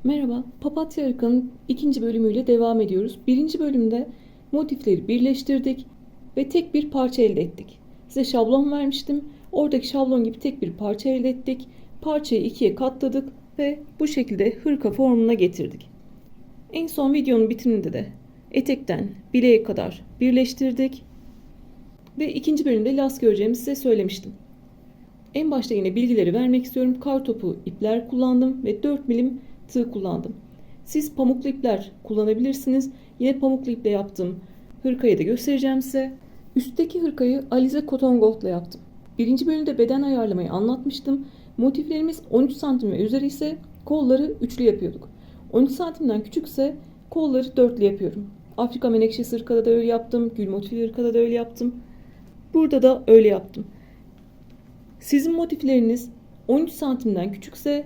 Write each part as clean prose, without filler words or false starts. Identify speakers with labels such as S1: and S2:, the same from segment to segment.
S1: Merhaba, Papatya Hırka'nın ikinci bölümüyle devam ediyoruz. Birinci bölümde motifleri birleştirdik ve tek bir parça elde ettik. Size şablon vermiştim. Oradaki şablon gibi tek bir parça elde ettik. Parçayı ikiye katladık ve bu şekilde hırka formuna getirdik. En son videonun bitiminde de etekten bileğe kadar birleştirdik ve ikinci bölümde lastik öreceğimi size söylemiştim. En başta yine bilgileri vermek istiyorum. Kartopu ipler kullandım ve 4 milim tığ kullandım. Siz pamuklu ipler kullanabilirsiniz. Yine pamuklu iple yaptım. Hırkayı da göstereceğim size. Üstteki hırkayı Alize Cotton Gold ile yaptım. Birinci bölümde beden ayarlamayı anlatmıştım. Motiflerimiz 13 santim ve üzeri ise kolları üçlü yapıyorduk. 13 santimden küçükse kolları dörtlü yapıyorum. Afrika menekşesi hırkada da öyle yaptım. Gül motifli hırkada da öyle yaptım. Burada da öyle yaptım. Sizin motifleriniz 13 santimden küçükse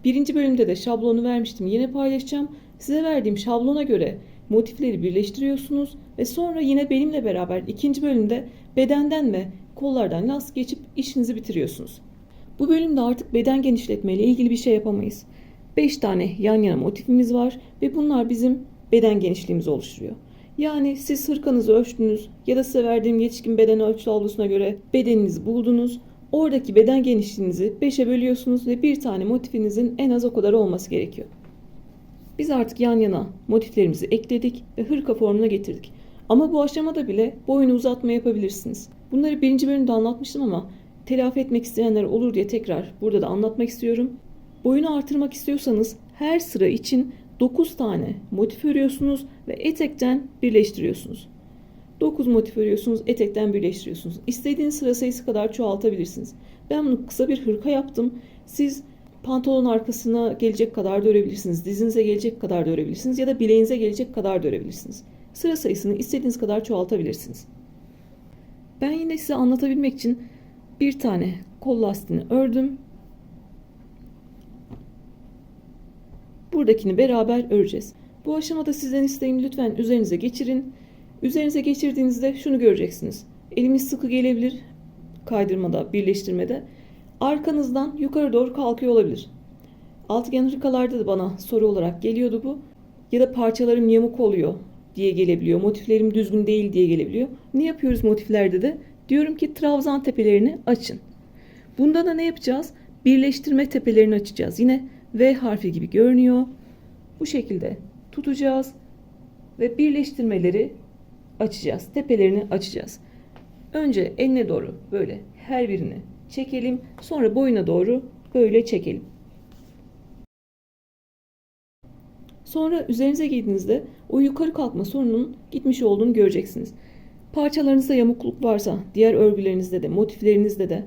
S1: birinci bölümde de şablonu vermiştim. Yine paylaşacağım. Size verdiğim şablona göre motifleri birleştiriyorsunuz ve sonra yine benimle beraber ikinci bölümde bedenden ve kollardan lastik geçip işinizi bitiriyorsunuz. Bu bölümde artık beden genişletme ile ilgili bir şey yapamayız. 5 tane yan yana motifimiz var ve bunlar bizim beden genişliğimizi oluşturuyor. Yani siz hırkanızı ölçtünüz ya da size verdiğim yetişkin beden ölçü tablosuna göre bedeninizi buldunuz. Oradaki beden genişliğinizi 5'e bölüyorsunuz ve bir tane motifinizin en az o kadar olması gerekiyor. Biz artık yan yana motiflerimizi ekledik ve hırka formuna getirdik. Ama bu aşamada bile boyunu uzatma yapabilirsiniz. Bunları birinci bölümde anlatmıştım ama telafi etmek isteyenler olur diye tekrar burada da anlatmak istiyorum. Boyunu artırmak istiyorsanız her sıra için 9 tane motif örüyorsunuz ve etekten birleştiriyorsunuz. 9 motif örüyorsunuz, etekten birleştiriyorsunuz. İstediğiniz sıra sayısı kadar çoğaltabilirsiniz. Ben bunu kısa bir hırka yaptım. Siz pantolon arkasına gelecek kadar da örebilirsiniz. Dizinize gelecek kadar da örebilirsiniz. Ya da bileğinize gelecek kadar da örebilirsiniz. Sıra sayısını istediğiniz kadar çoğaltabilirsiniz. Ben yine size anlatabilmek için bir tane kol lastiğini ördüm. Buradakini beraber öreceğiz. Bu aşamada sizden isteğim lütfen üzerinize geçirin. Üzerinize geçirdiğinizde şunu göreceksiniz. Elimiz sıkı gelebilir kaydırmada, birleştirmede. Arkanızdan yukarı doğru kalkıyor olabilir. Altıgen hırkalarda da bana soru olarak geliyordu bu. Ya da parçalarım yamuk oluyor diye gelebiliyor. Motiflerim düzgün değil diye gelebiliyor. Ne yapıyoruz motiflerde de? Diyorum ki trabzan tepelerini açın. Bunda da ne yapacağız? Birleştirme tepelerini açacağız. Yine V harfi gibi görünüyor. Bu şekilde tutacağız ve birleştirmeleri açacağız. Tepelerini açacağız. Önce eline doğru böyle her birini çekelim. Sonra boyuna doğru böyle çekelim. Sonra üzerinize giydiğinizde o yukarı kalkma sorunun gitmiş olduğunu göreceksiniz. Parçalarınızda yamukluk varsa diğer örgülerinizde de motiflerinizde de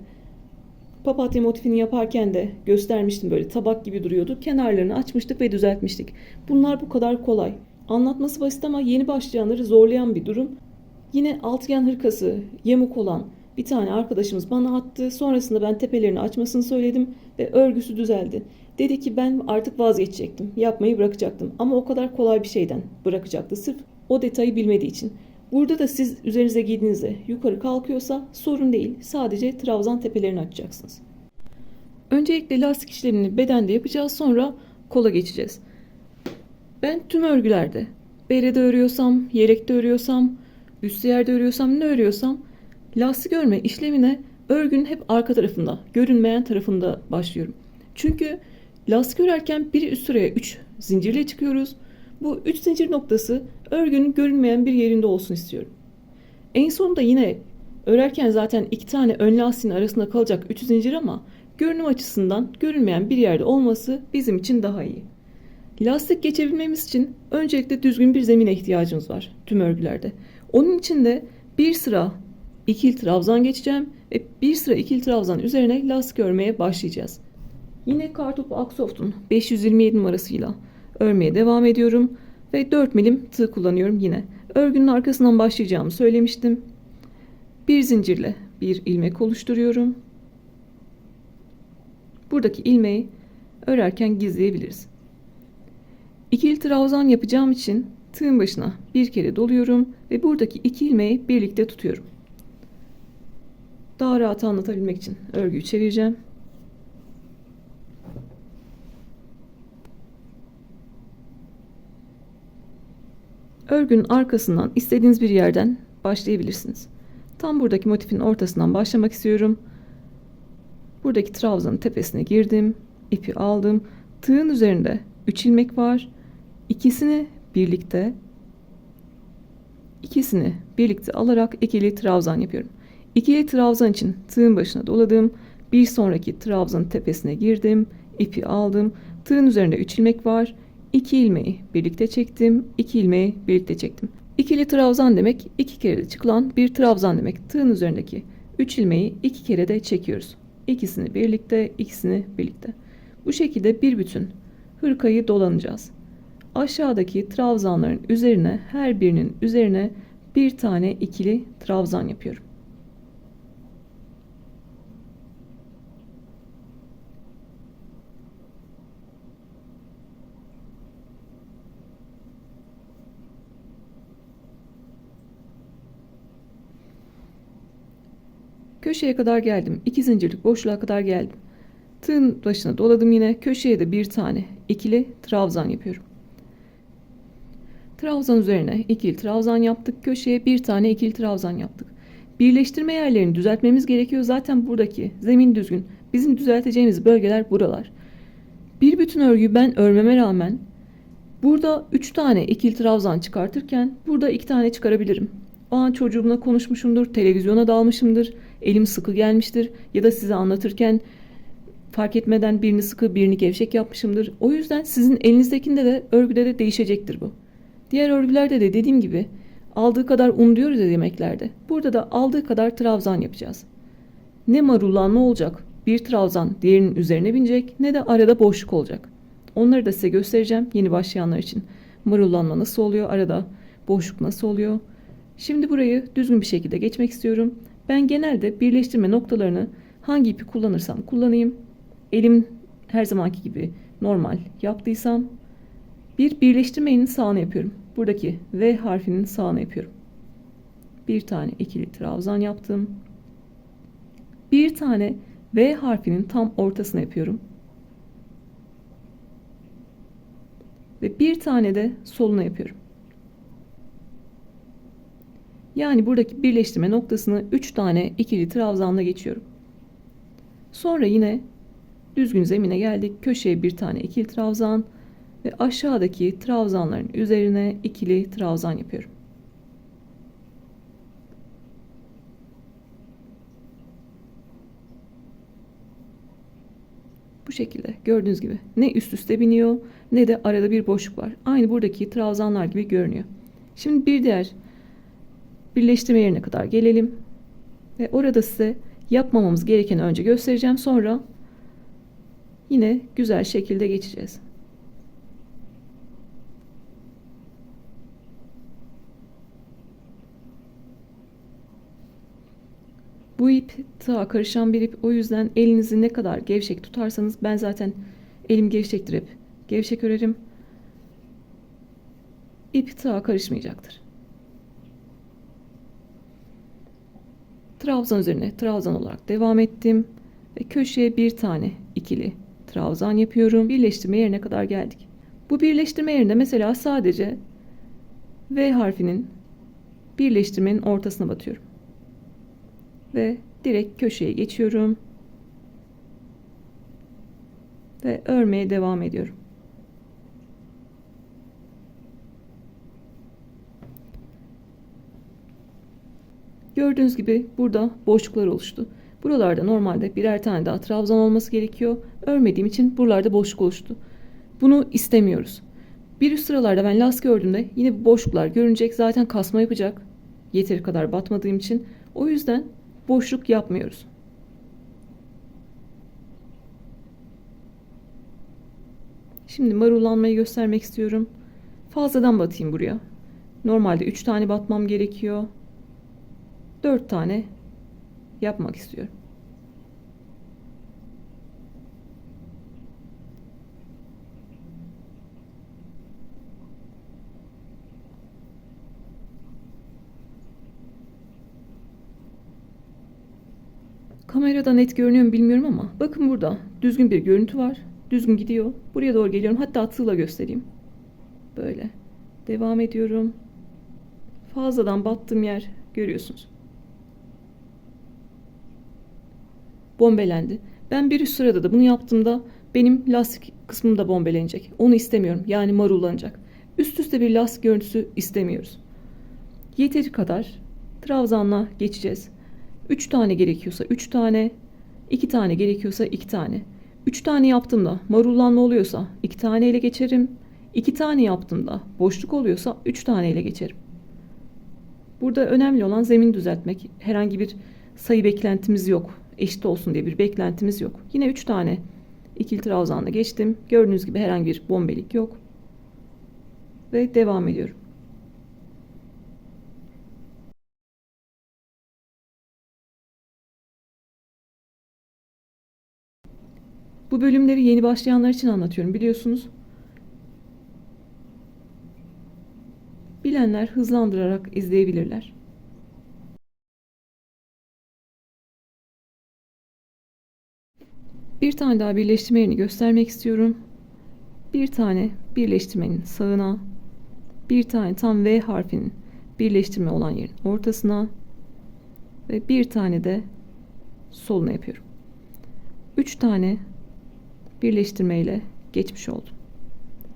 S1: papatya motifini yaparken de göstermiştim, böyle tabak gibi duruyordu. Kenarlarını açmıştık ve düzeltmiştik. Bunlar bu kadar kolay. Anlatması basit ama yeni başlayanları zorlayan bir durum. Yine altıgen hırkası yamuk olan bir tane arkadaşımız bana attı. Sonrasında ben tepelerini açmasını söyledim ve örgüsü düzeldi. Dedi ki ben artık vazgeçecektim. Yapmayı bırakacaktım. Ama o kadar kolay bir şeyden bırakacaktı. Sırf o detayı bilmediği için. Burada da siz üzerinize giydiğinizde yukarı kalkıyorsa sorun değil. Sadece trabzan tepelerini açacaksınız. Öncelikle lastik işlemini bedende yapacağız. Sonra kola geçeceğiz. Ben tüm örgülerde berede örüyorsam, yelekte örüyorsam, büstiyerde örüyorsam, ne örüyorsam lastik örme işlemine örgünün hep arka tarafında, görünmeyen tarafında başlıyorum. Çünkü lastik örerken biri üst sıraya 3 zincirle çıkıyoruz. Bu 3 zincir noktası örgünün görünmeyen bir yerinde olsun istiyorum. En sonunda yine örerken zaten 2 tane ön lastiğin arasında kalacak 3 zincir ama görünüm açısından görünmeyen bir yerde olması bizim için daha iyi. Lastik geçebilmemiz için öncelikle düzgün bir zemine ihtiyacımız var tüm örgülerde. Onun için de bir sıra ikili trabzan geçeceğim ve bir sıra ikili trabzan üzerine lastik örmeye başlayacağız. Yine Kartopu Aksoft'un 527 numarasıyla örmeye devam ediyorum ve 4 milim tığ kullanıyorum yine. Örgünün arkasından başlayacağımı söylemiştim. Bir zincirle bir ilmek oluşturuyorum. Buradaki ilmeği örerken gizleyebiliriz. İkili trabzan yapacağım için tığın başına bir kere doluyorum ve buradaki iki ilmeği birlikte tutuyorum. Daha rahat anlatabilmek için örgüyü çevireceğim. Örgünün arkasından istediğiniz bir yerden başlayabilirsiniz. Tam buradaki motifin ortasından başlamak istiyorum. Buradaki trabzanın tepesine girdim. İpi aldım. Tığın üzerinde 3 ilmek var. İkisini birlikte alarak ikili trabzan yapıyorum. İkili trabzan için tığın başına doladım. Bir sonraki trabzanın tepesine girdim. İpi aldım. Tığın üzerinde 3 ilmek var. 2 ilmeği birlikte çektim. 2 ilmeği birlikte çektim. İkili trabzan demek 2 kere de çıkılan bir trabzan demek. Tığın üzerindeki 3 ilmeği 2 kere de çekiyoruz. İkisini birlikte, ikisini birlikte. Bu şekilde bir bütün hırkayı dolanacağız. Aşağıdaki trabzanların üzerine, her birinin üzerine bir tane ikili trabzan yapıyorum. Köşeye kadar geldim. 2 zincirlik boşluğa kadar geldim. Tığın başına doladım yine. Köşeye de bir tane ikili trabzan yapıyorum. Trabzan üzerine ikili trabzan yaptık. Köşeye bir tane ikili trabzan yaptık. Birleştirme yerlerini düzeltmemiz gerekiyor. Zaten buradaki zemin düzgün. Bizim düzelteceğimiz bölgeler buralar. Bir bütün örgüyü ben örmeme rağmen burada 3 tane ikili trabzan çıkartırken burada 2 tane çıkarabilirim. O an çocuğumla konuşmuşumdur, televizyona dalmışımdır, elim sıkı gelmiştir ya da size anlatırken fark etmeden birini sıkı birini gevşek yapmışımdır. O yüzden sizin elinizdekinde de örgüde de değişecektir bu. Diğer örgülerde de dediğim gibi aldığı kadar un diyoruz ya yemeklerde. Burada da aldığı kadar trabzan yapacağız. Ne marullanma olacak, bir trabzan diğerinin üzerine binecek, ne de arada boşluk olacak. Onları da size göstereceğim yeni başlayanlar için. Marullanma nasıl oluyor, arada boşluk nasıl oluyor. Şimdi burayı düzgün bir şekilde geçmek istiyorum. Ben genelde birleştirme noktalarını hangi ipi kullanırsam kullanayım. Elim her zamanki gibi normal yaptıysam bir birleştirmenin sağını yapıyorum. Buradaki V harfinin sağını yapıyorum. Bir tane ikili trabzan yaptım. Bir tane V harfinin tam ortasına yapıyorum. Ve bir tane de soluna yapıyorum. Yani buradaki birleştirme noktasını 3 tane ikili trabzanla geçiyorum. Sonra yine düzgün zemine geldik. Köşeye bir tane ikili trabzan ve aşağıdaki trabzanların üzerine ikili trabzan yapıyorum. Bu şekilde gördüğünüz gibi ne üst üste biniyor ne de arada bir boşluk var. Aynı buradaki trabzanlar gibi görünüyor. Şimdi bir diğer birleştirme yerine kadar gelelim. Ve orada size yapmamamız gerekeni önce göstereceğim. Sonra yine güzel şekilde geçeceğiz. Bu ip tığa karışan bir ip. O yüzden elinizi ne kadar gevşek tutarsanız, ben zaten elim gevşektir hep. Gevşek örerim. İp tığa karışmayacaktır. Trabzan üzerine trabzan olarak devam ettim. Ve köşeye bir tane ikili trabzan yapıyorum. Birleştirme yerine kadar geldik. Bu birleştirme yerinde mesela sadece V harfinin birleştirmenin ortasına batıyorum. Ve direkt köşeye geçiyorum. Ve örmeye devam ediyorum. Gördüğünüz gibi burada boşluklar oluştu. Buralarda normalde birer tane daha trabzan olması gerekiyor. Örmediğim için buralarda boşluk oluştu. Bunu istemiyoruz. Bir üst sıralarda ben lastik ördüğümde yine bu boşluklar görünecek. Zaten kasma yapacak. Yeteri kadar batmadığım için. O yüzden boşluk yapmıyoruz. Şimdi marullanmayı göstermek istiyorum. Fazladan batayım buraya. Normalde 3 tane batmam gerekiyor. 4 tane yapmak istiyorum. Kamerada net görünüyor mu bilmiyorum ama bakın burada düzgün bir görüntü var. Düzgün gidiyor. Buraya doğru geliyorum. Hatta tığla göstereyim. Böyle. Devam ediyorum. fazladan battığım yer görüyorsunuz. Bombelendi. Ben bir üst sırada da bunu yaptığımda benim lastik kısmım da bombelenecek. Onu istemiyorum. Yani marullanacak. Üst üste bir lastik görüntüsü istemiyoruz. Yeteri kadar trabzanla geçeceğiz. 3 tane gerekiyorsa 3 tane, 2 tane gerekiyorsa 2 tane. 3 tane yaptığımda marullanma oluyorsa 2 tane ile geçerim. 2 tane yaptığımda boşluk oluyorsa 3 tane ile geçerim. Burada önemli olan zemin düzeltmek. Herhangi bir sayı beklentimiz yok. Eşit olsun diye bir beklentimiz yok. Yine 3 tane ikili trabzanla geçtim. Gördüğünüz gibi herhangi bir bombelik yok. Ve devam ediyorum. Bu bölümleri yeni başlayanlar için anlatıyorum, biliyorsunuz. Bilenler hızlandırarak izleyebilirler. Bir tane daha birleştirme yerini göstermek istiyorum. Bir tane birleştirmenin sağına, bir tane tam V harfinin birleştirme olan yerin ortasına ve bir tane de soluna yapıyorum. 3 tane birleştirme ile geçmiş oldum.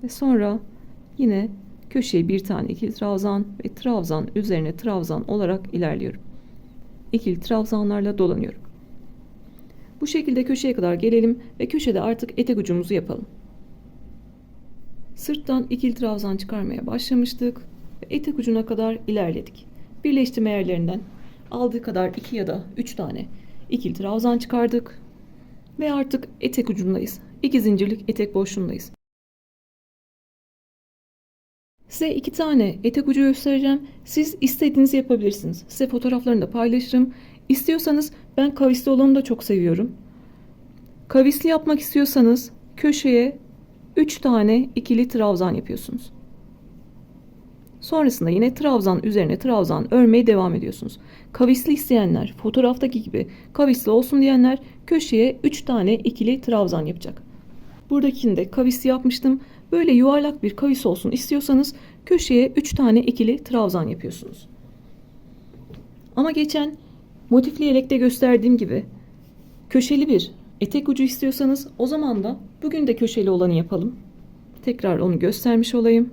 S1: Ve sonra yine köşeye bir tane ikili trabzan ve trabzan üzerine trabzan olarak ilerliyorum. İkili trabzanlarla dolanıyorum. Bu şekilde köşeye kadar gelelim ve köşede artık etek ucumuzu yapalım. Sırttan ikili trabzan çıkarmaya başlamıştık ve etek ucuna kadar ilerledik. Birleştirme yerlerinden aldığı kadar 2 ya da 3 tane ikili trabzan çıkardık ve artık etek ucundayız. 2 zincirlik etek boşluğundayız. Size 2 tane etek ucu göstereceğim. Siz istediğinizi yapabilirsiniz. Size fotoğraflarını da paylaşırım. İstiyorsanız, ben kavisli olanı da çok seviyorum. Kavisli yapmak istiyorsanız köşeye 3 tane ikili trabzan yapıyorsunuz. Sonrasında yine trabzan üzerine trabzan örmeye devam ediyorsunuz. Kavisli isteyenler, fotoğraftaki gibi kavisli olsun diyenler köşeye 3 tane ikili trabzan yapacak. Buradakinde kavisli yapmıştım. Böyle yuvarlak bir kavis olsun istiyorsanız köşeye 3 tane ikili trabzan yapıyorsunuz. Ama geçen motifli yelekte gösterdiğim gibi köşeli bir etek ucu istiyorsanız o zaman da bugün de köşeli olanı yapalım. Tekrar onu göstermiş olayım.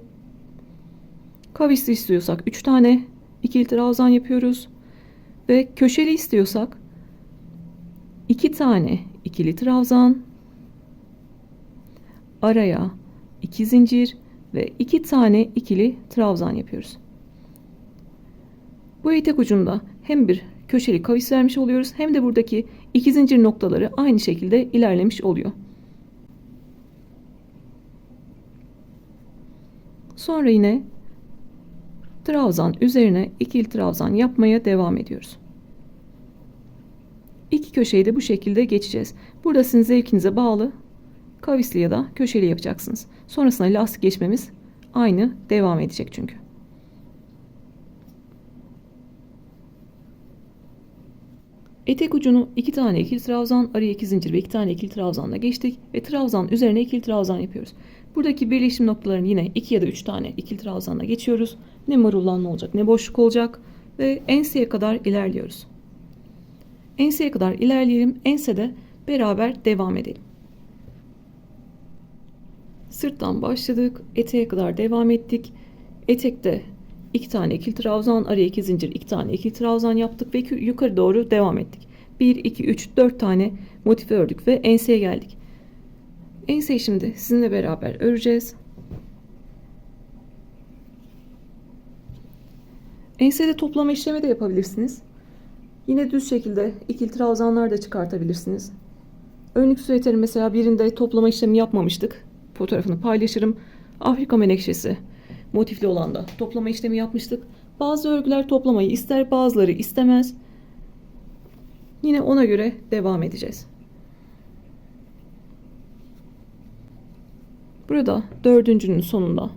S1: Kavisli istiyorsak 3 tane ikili trabzan yapıyoruz. Ve köşeli istiyorsak 2 tane ikili trabzan, araya 2 zincir ve 2 tane ikili trabzan yapıyoruz. Bu etek ucunda hem bir köşeli kavis vermiş oluyoruz hem de buradaki 2 zincir noktaları aynı şekilde ilerlemiş oluyor. Sonra yine trabzan üzerine ikili trabzan yapmaya devam ediyoruz. İki köşeyi de bu şekilde geçeceğiz. Burada sizin zevkinize bağlı kavisli ya da köşeli yapacaksınız. Sonrasında lastik geçmemiz aynı devam edecek çünkü. Etek ucunu 2 tane ikili trabzan, araya 2 zincir ve 2 tane ikili trabzanla geçtik ve trabzan üzerine ikili trabzan yapıyoruz. Buradaki birleşim noktalarını yine 2 ya da 3 tane ikili trabzanla geçiyoruz. Ne marullanma olacak ne boşluk olacak ve enseye kadar ilerliyoruz. Enseye kadar ilerleyelim. Ensede beraber devam edelim. Sırttan başladık. Eteğe kadar devam ettik. Etekte 2 tane ikili trabzan, araya 2 zincir, 2 tane ikili trabzan yaptık ve yukarı doğru devam ettik. 1, 2, 3, 4 tane motif ördük ve enseye geldik. Enseyi şimdi sizinle beraber öreceğiz. Ensede toplama işlemi de yapabilirsiniz. Yine düz şekilde ikili trabzanlar da çıkartabilirsiniz. Önlük süveterin mesela birinde toplama işlemi yapmamıştık. Fotoğrafını paylaşırım. Afrika menekşesi motifli olan da toplama işlemi yapmıştık. Bazı örgüler toplamayı ister, bazıları istemez. Yine ona göre devam edeceğiz. Burada dördüncünün sonunda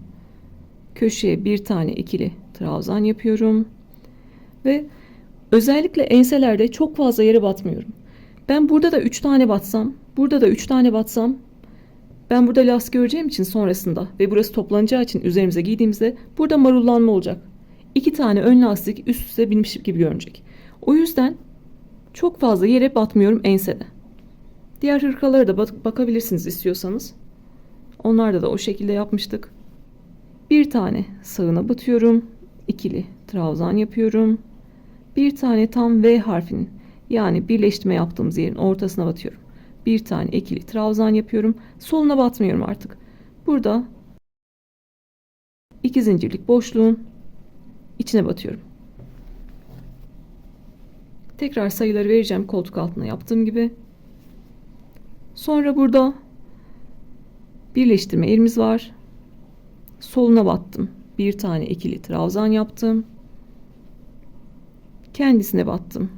S1: köşeye bir tane ikili trabzan yapıyorum. Ve özellikle enselerde çok fazla yere batmıyorum. Ben burada da 3 tane batsam, burada da 3 tane batsam, ben burada lastik öreceğim için sonrasında ve burası toplanacağı için üzerimize giydiğimizde burada marullanma olacak. 2 tane ön lastik üst üste binmiş gibi görünecek. O yüzden çok fazla yere batmıyorum ensede. Diğer hırkalara da bakabilirsiniz istiyorsanız. Onlarda da o şekilde yapmıştık. Bir tane sağına batıyorum. İkili trabzan yapıyorum. Bir tane tam V harfinin, yani birleştirme yaptığımız yerin ortasına batıyorum. Bir tane ikili trabzan yapıyorum. Soluna batmıyorum artık. Burada 2 zincirlik boşluğun içine batıyorum. Tekrar sayıları vereceğim koltuk altına yaptığım gibi. Sonra burada birleştirme yerimiz var. Soluna battım. Bir tane ikili trabzan yaptım. Kendisine battım.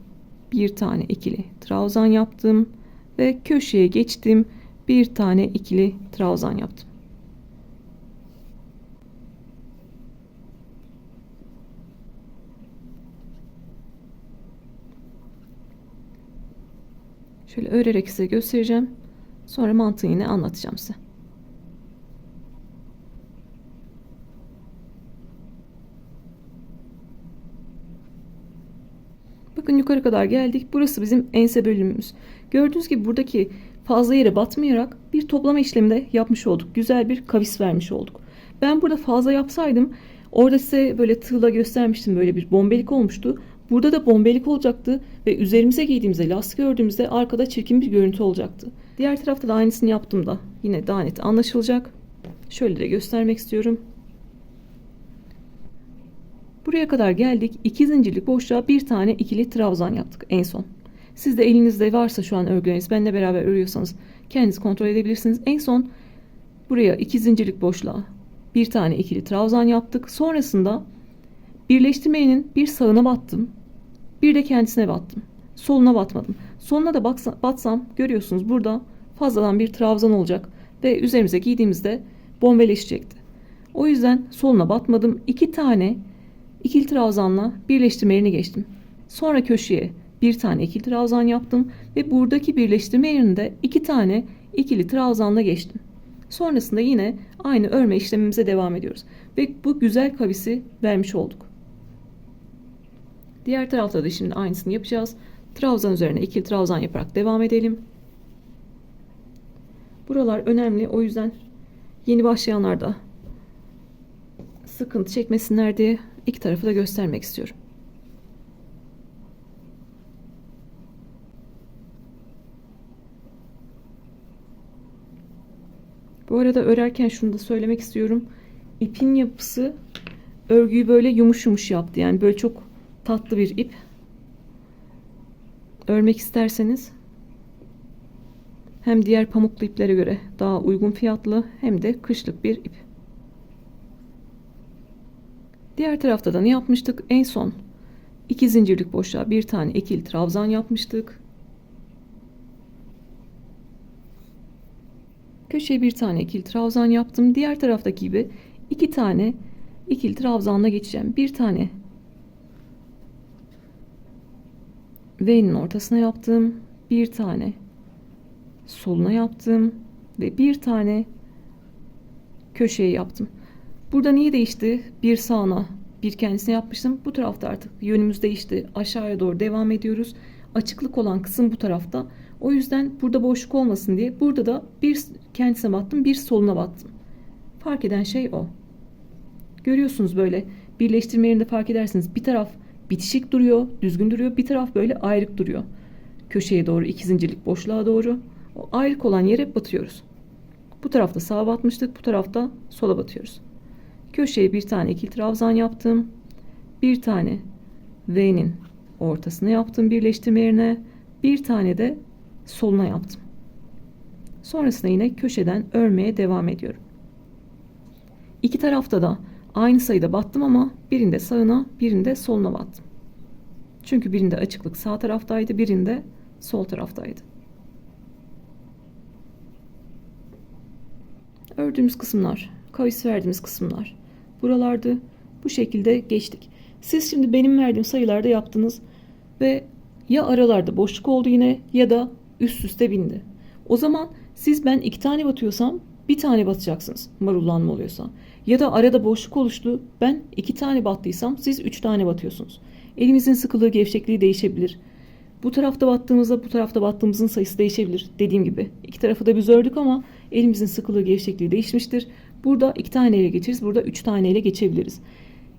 S1: Bir tane ikili trabzan yaptım ve köşeye geçtim. Bir tane ikili trabzan yaptım. Şöyle örerek size göstereceğim. Sonra mantığını yine anlatacağım size. Bakın yukarı kadar geldik. Burası bizim ense bölümümüz. Gördüğünüz gibi buradaki fazla yere batmayarak bir toplama işlemi de yapmış olduk. Güzel bir kavis vermiş olduk. Ben burada fazla yapsaydım, orada size böyle tığla göstermiştim, böyle bir bombelik olmuştu. Burada da bombelik olacaktı ve üzerimize giydiğimizde, lastik ördüğümüzde arkada çirkin bir görüntü olacaktı. Diğer tarafta da aynısını yaptığımda yine daha net anlaşılacak. Şöyle de göstermek istiyorum. Buraya kadar geldik. 2 zincirlik boşluğa bir tane ikili trabzan yaptık en son. Siz de elinizde varsa şu an örgüleriniz, benimle beraber örüyorsanız kendiniz kontrol edebilirsiniz. En son buraya 2 zincirlik boşluğa bir tane ikili trabzan yaptık. Sonrasında birleştirmeyenin bir sağına battım. Bir de kendisine battım. Soluna batmadım. Soluna da batsam görüyorsunuz burada fazladan bir trabzan olacak ve üzerimize giydiğimizde bombeleşecekti. O yüzden soluna batmadım. 2 tane ikili trabzanla birleştirme yerini geçtim. Sonra köşeye bir tane ikili trabzan yaptım ve buradaki birleştirme yerinde 2 tane ikili trabzanla geçtim. Sonrasında yine aynı örme işlemimize devam ediyoruz ve bu güzel kavisi vermiş olduk. Diğer tarafta da şimdi aynısını yapacağız. Trabzan üzerine ikili trabzan yaparak devam edelim. Buralar önemli, o yüzden yeni başlayanlar da sıkıntı çekmesinler diye iki tarafı da göstermek istiyorum. Bu arada örerken şunu da söylemek istiyorum. İpin yapısı örgüyü böyle yumuş yumuş yaptı. Yani böyle çok tatlı bir ip. Örmek isterseniz hem diğer pamuklu iplere göre daha uygun fiyatlı, hem de kışlık bir ip. Diğer tarafta da ne yapmıştık? En son 2 zincirlik boşluğa bir tane ikili trabzan yapmıştık. Köşeye bir tane ikili trabzan yaptım. Diğer taraftaki gibi 2 tane ikili trabzanla geçeceğim. Bir tane V'nin ortasına yaptım. Bir tane soluna yaptım ve bir tane köşeye yaptım. Burada niye değişti? Bir sağına, bir kendisine yapmıştım. Bu tarafta artık yönümüz değişti. Aşağıya doğru devam ediyoruz. Açıklık olan kısım bu tarafta. O yüzden burada boşluk olmasın diye burada da bir kendisine battım, bir soluna battım. Fark eden şey o. Görüyorsunuz böyle birleştirme yerinde fark edersiniz. Bir taraf bitişik duruyor, düzgün duruyor. Bir taraf böyle ayrık duruyor. Köşeye doğru, 2 zincirlik boşluğa doğru. O ayrık olan yere batıyoruz. Bu tarafta sağa batmıştık, bu tarafta sola batıyoruz. Köşeye bir tane ikili trabzan yaptım. Bir tane V'nin ortasına yaptım birleştirme yerine. Bir tane de soluna yaptım. Sonrasında yine köşeden örmeye devam ediyorum. İki tarafta da aynı sayıda battım ama birinde sağına, birinde soluna battım. Çünkü birinde açıklık sağ taraftaydı, birinde sol taraftaydı. Ördüğümüz kısımlar, kavis verdiğimiz kısımlar buralardı. Bu şekilde geçtik. Siz şimdi benim verdiğim sayılarda yaptınız ve ya aralarda boşluk oldu yine ya da üst üste bindi. O zaman siz ben 2 tane batıyorsam bir tane batacaksınız marullanma oluyorsa. Ya da arada boşluk oluştu. Ben 2 tane battıysam siz 3 tane batıyorsunuz. Elimizin sıkılığı, gevşekliği değişebilir. Bu tarafta battığımızda bu tarafta battığımızın sayısı değişebilir. Dediğim gibi 2 tarafı da biz ördük ama elimizin sıkılığı, gevşekliği değişmiştir. Burada 2 taneyle geçeriz. Burada 3 taneyle geçebiliriz.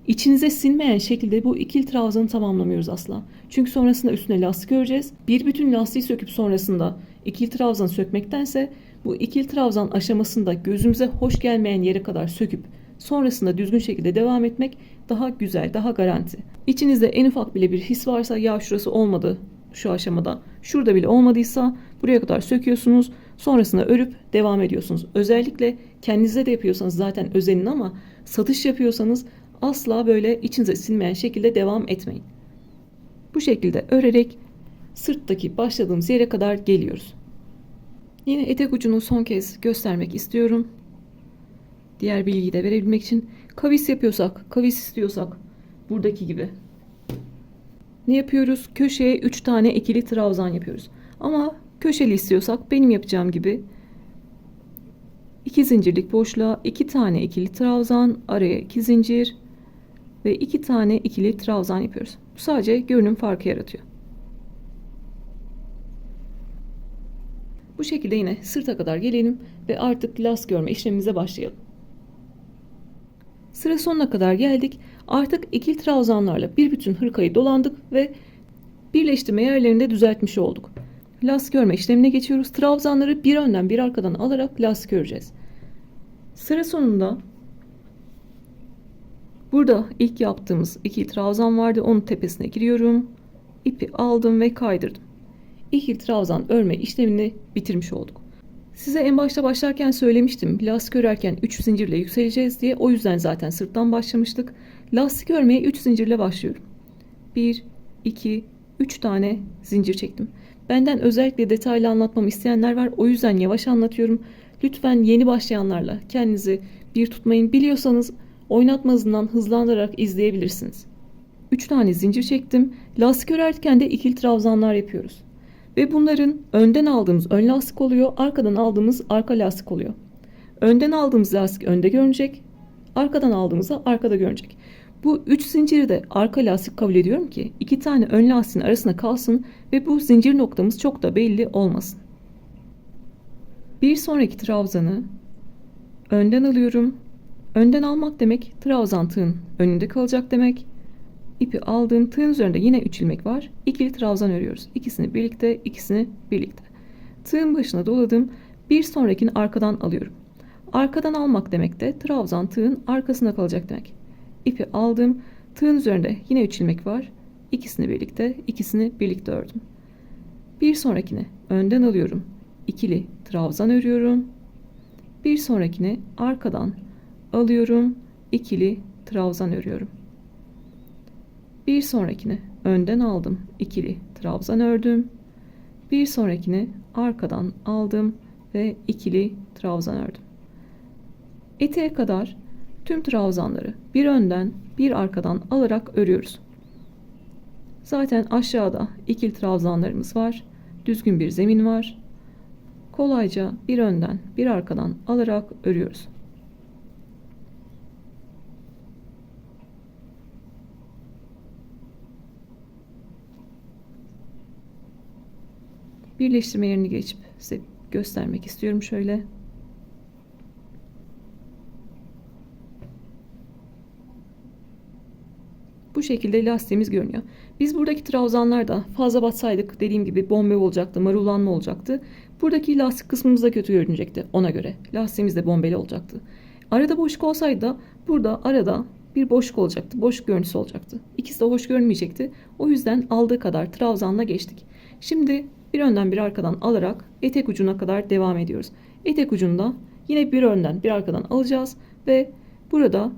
S1: İçinize sinmeyen şekilde bu ikili trabzanı tamamlamıyoruz asla. Çünkü sonrasında üstüne lastik öreceğiz. Bir bütün lastiği söküp sonrasında ikili trabzanı sökmektense bu ikili trabzan aşamasında gözümüze hoş gelmeyen yere kadar söküp sonrasında düzgün şekilde devam etmek daha güzel, daha garanti. İçinizde en ufak bile bir his varsa, ya şurası olmadı şu aşamada, şurada bile olmadıysa buraya kadar söküyorsunuz. Sonrasında örüp devam ediyorsunuz. Özellikle kendinize de yapıyorsanız zaten özenin ama satış yapıyorsanız asla böyle içinize sinmeyen şekilde devam etmeyin. Bu şekilde örerek sırttaki başladığımız yere kadar geliyoruz. Yine etek ucunu son kez göstermek istiyorum. Diğer bilgiyi de verebilmek için kavis yapıyorsak, kavis istiyorsak buradaki gibi ne yapıyoruz? Köşeye 3 tane ikili trabzan yapıyoruz. Ama köşeli istiyorsak benim yapacağım gibi 2 zincirlik boşluğa 2 tane ikili trabzan, araya 2 zincir ve 2 tane ikili trabzan yapıyoruz. Bu sadece görünüm farkı yaratıyor. Bu şekilde yine sırta kadar gelelim ve artık lastik örme işlemimize başlayalım. Sıra sonuna kadar geldik. Artık ikili trabzanlarla bir bütün hırkayı dolandık ve birleştirme yerlerini de düzeltmiş olduk. Lastik örme işlemine geçiyoruz. Trabzanları bir önden bir arkadan alarak lastik öreceğiz. Sıra sonunda burada ilk yaptığımız ikili trabzan vardı. Onun tepesine giriyorum. İpi aldım ve kaydırdım. İkili trabzan örme işlemini bitirmiş olduk. Size en başta başlarken söylemiştim. Lastik örerken 3 zincirle yükseleceğiz diye. O yüzden zaten sırttan başlamıştık. Lastik örmeye 3 zincirle başlıyorum. 1, 2, 3 tane zincir çektim. Benden özellikle detaylı anlatmamı isteyenler var. O yüzden yavaş anlatıyorum. Lütfen yeni başlayanlarla kendinizi bir tutmayın. Biliyorsanız oynatma hızından hızlandırarak izleyebilirsiniz. 3 tane zincir çektim. Lastik örerken de ikili trabzanlar yapıyoruz. Ve bunların önden aldığımız ön lastik oluyor, arkadan aldığımız arka lastik oluyor. Önden aldığımız lastik önde görünecek, arkadan aldığımızda arkada görünecek. Bu 3 zinciri de arka lastik kabul ediyorum ki 2 tane ön lastiğin arasında kalsın ve bu zincir noktamız çok da belli olmasın. Bir sonraki trabzanı önden alıyorum. Önden almak demek trabzan tığın önünde kalacak demek. İpi aldığım tığın üzerinde yine 3 ilmek var. İkili trabzan örüyoruz. İkisini birlikte, ikisini birlikte. Tığın başına doladım. Bir sonrakini arkadan alıyorum. Arkadan almak demek de trabzan tığın arkasında kalacak demek. İpi aldım. Tığın üzerinde yine 3 ilmek var. İkisini birlikte, ikisini birlikte ördüm. Bir sonrakini önden alıyorum. İkili trabzan örüyorum. Bir sonrakini arkadan alıyorum. İkili trabzan örüyorum. Bir sonrakini önden aldım, ikili trabzan ördüm. Bir sonrakini arkadan aldım ve ikili trabzan ördüm. Eteğe kadar tüm trabzanları bir önden bir arkadan alarak örüyoruz. Zaten aşağıda ikili trabzanlarımız var. Düzgün bir zemin var. Kolayca bir önden bir arkadan alarak örüyoruz. Birleştirme yerini geçip size göstermek istiyorum şöyle. Bu şekilde lastiğimiz görünüyor. Biz buradaki trabzanlarda fazla batsaydık dediğim gibi bombe olacaktı, marullanma olacaktı. Buradaki lastik kısmımız da kötü görünecekti ona göre. Lastiğimiz de bombeli olacaktı. Arada boşluk olsaydı da burada arada bir boşluk olacaktı. Boşluk görüntüsü olacaktı. İkisi de hoş görünmeyecekti. O yüzden aldığı kadar trabzanla geçtik. Şimdi bir önden bir arkadan alarak etek ucuna kadar devam ediyoruz. Etek ucunda yine bir önden bir arkadan alacağız ve burada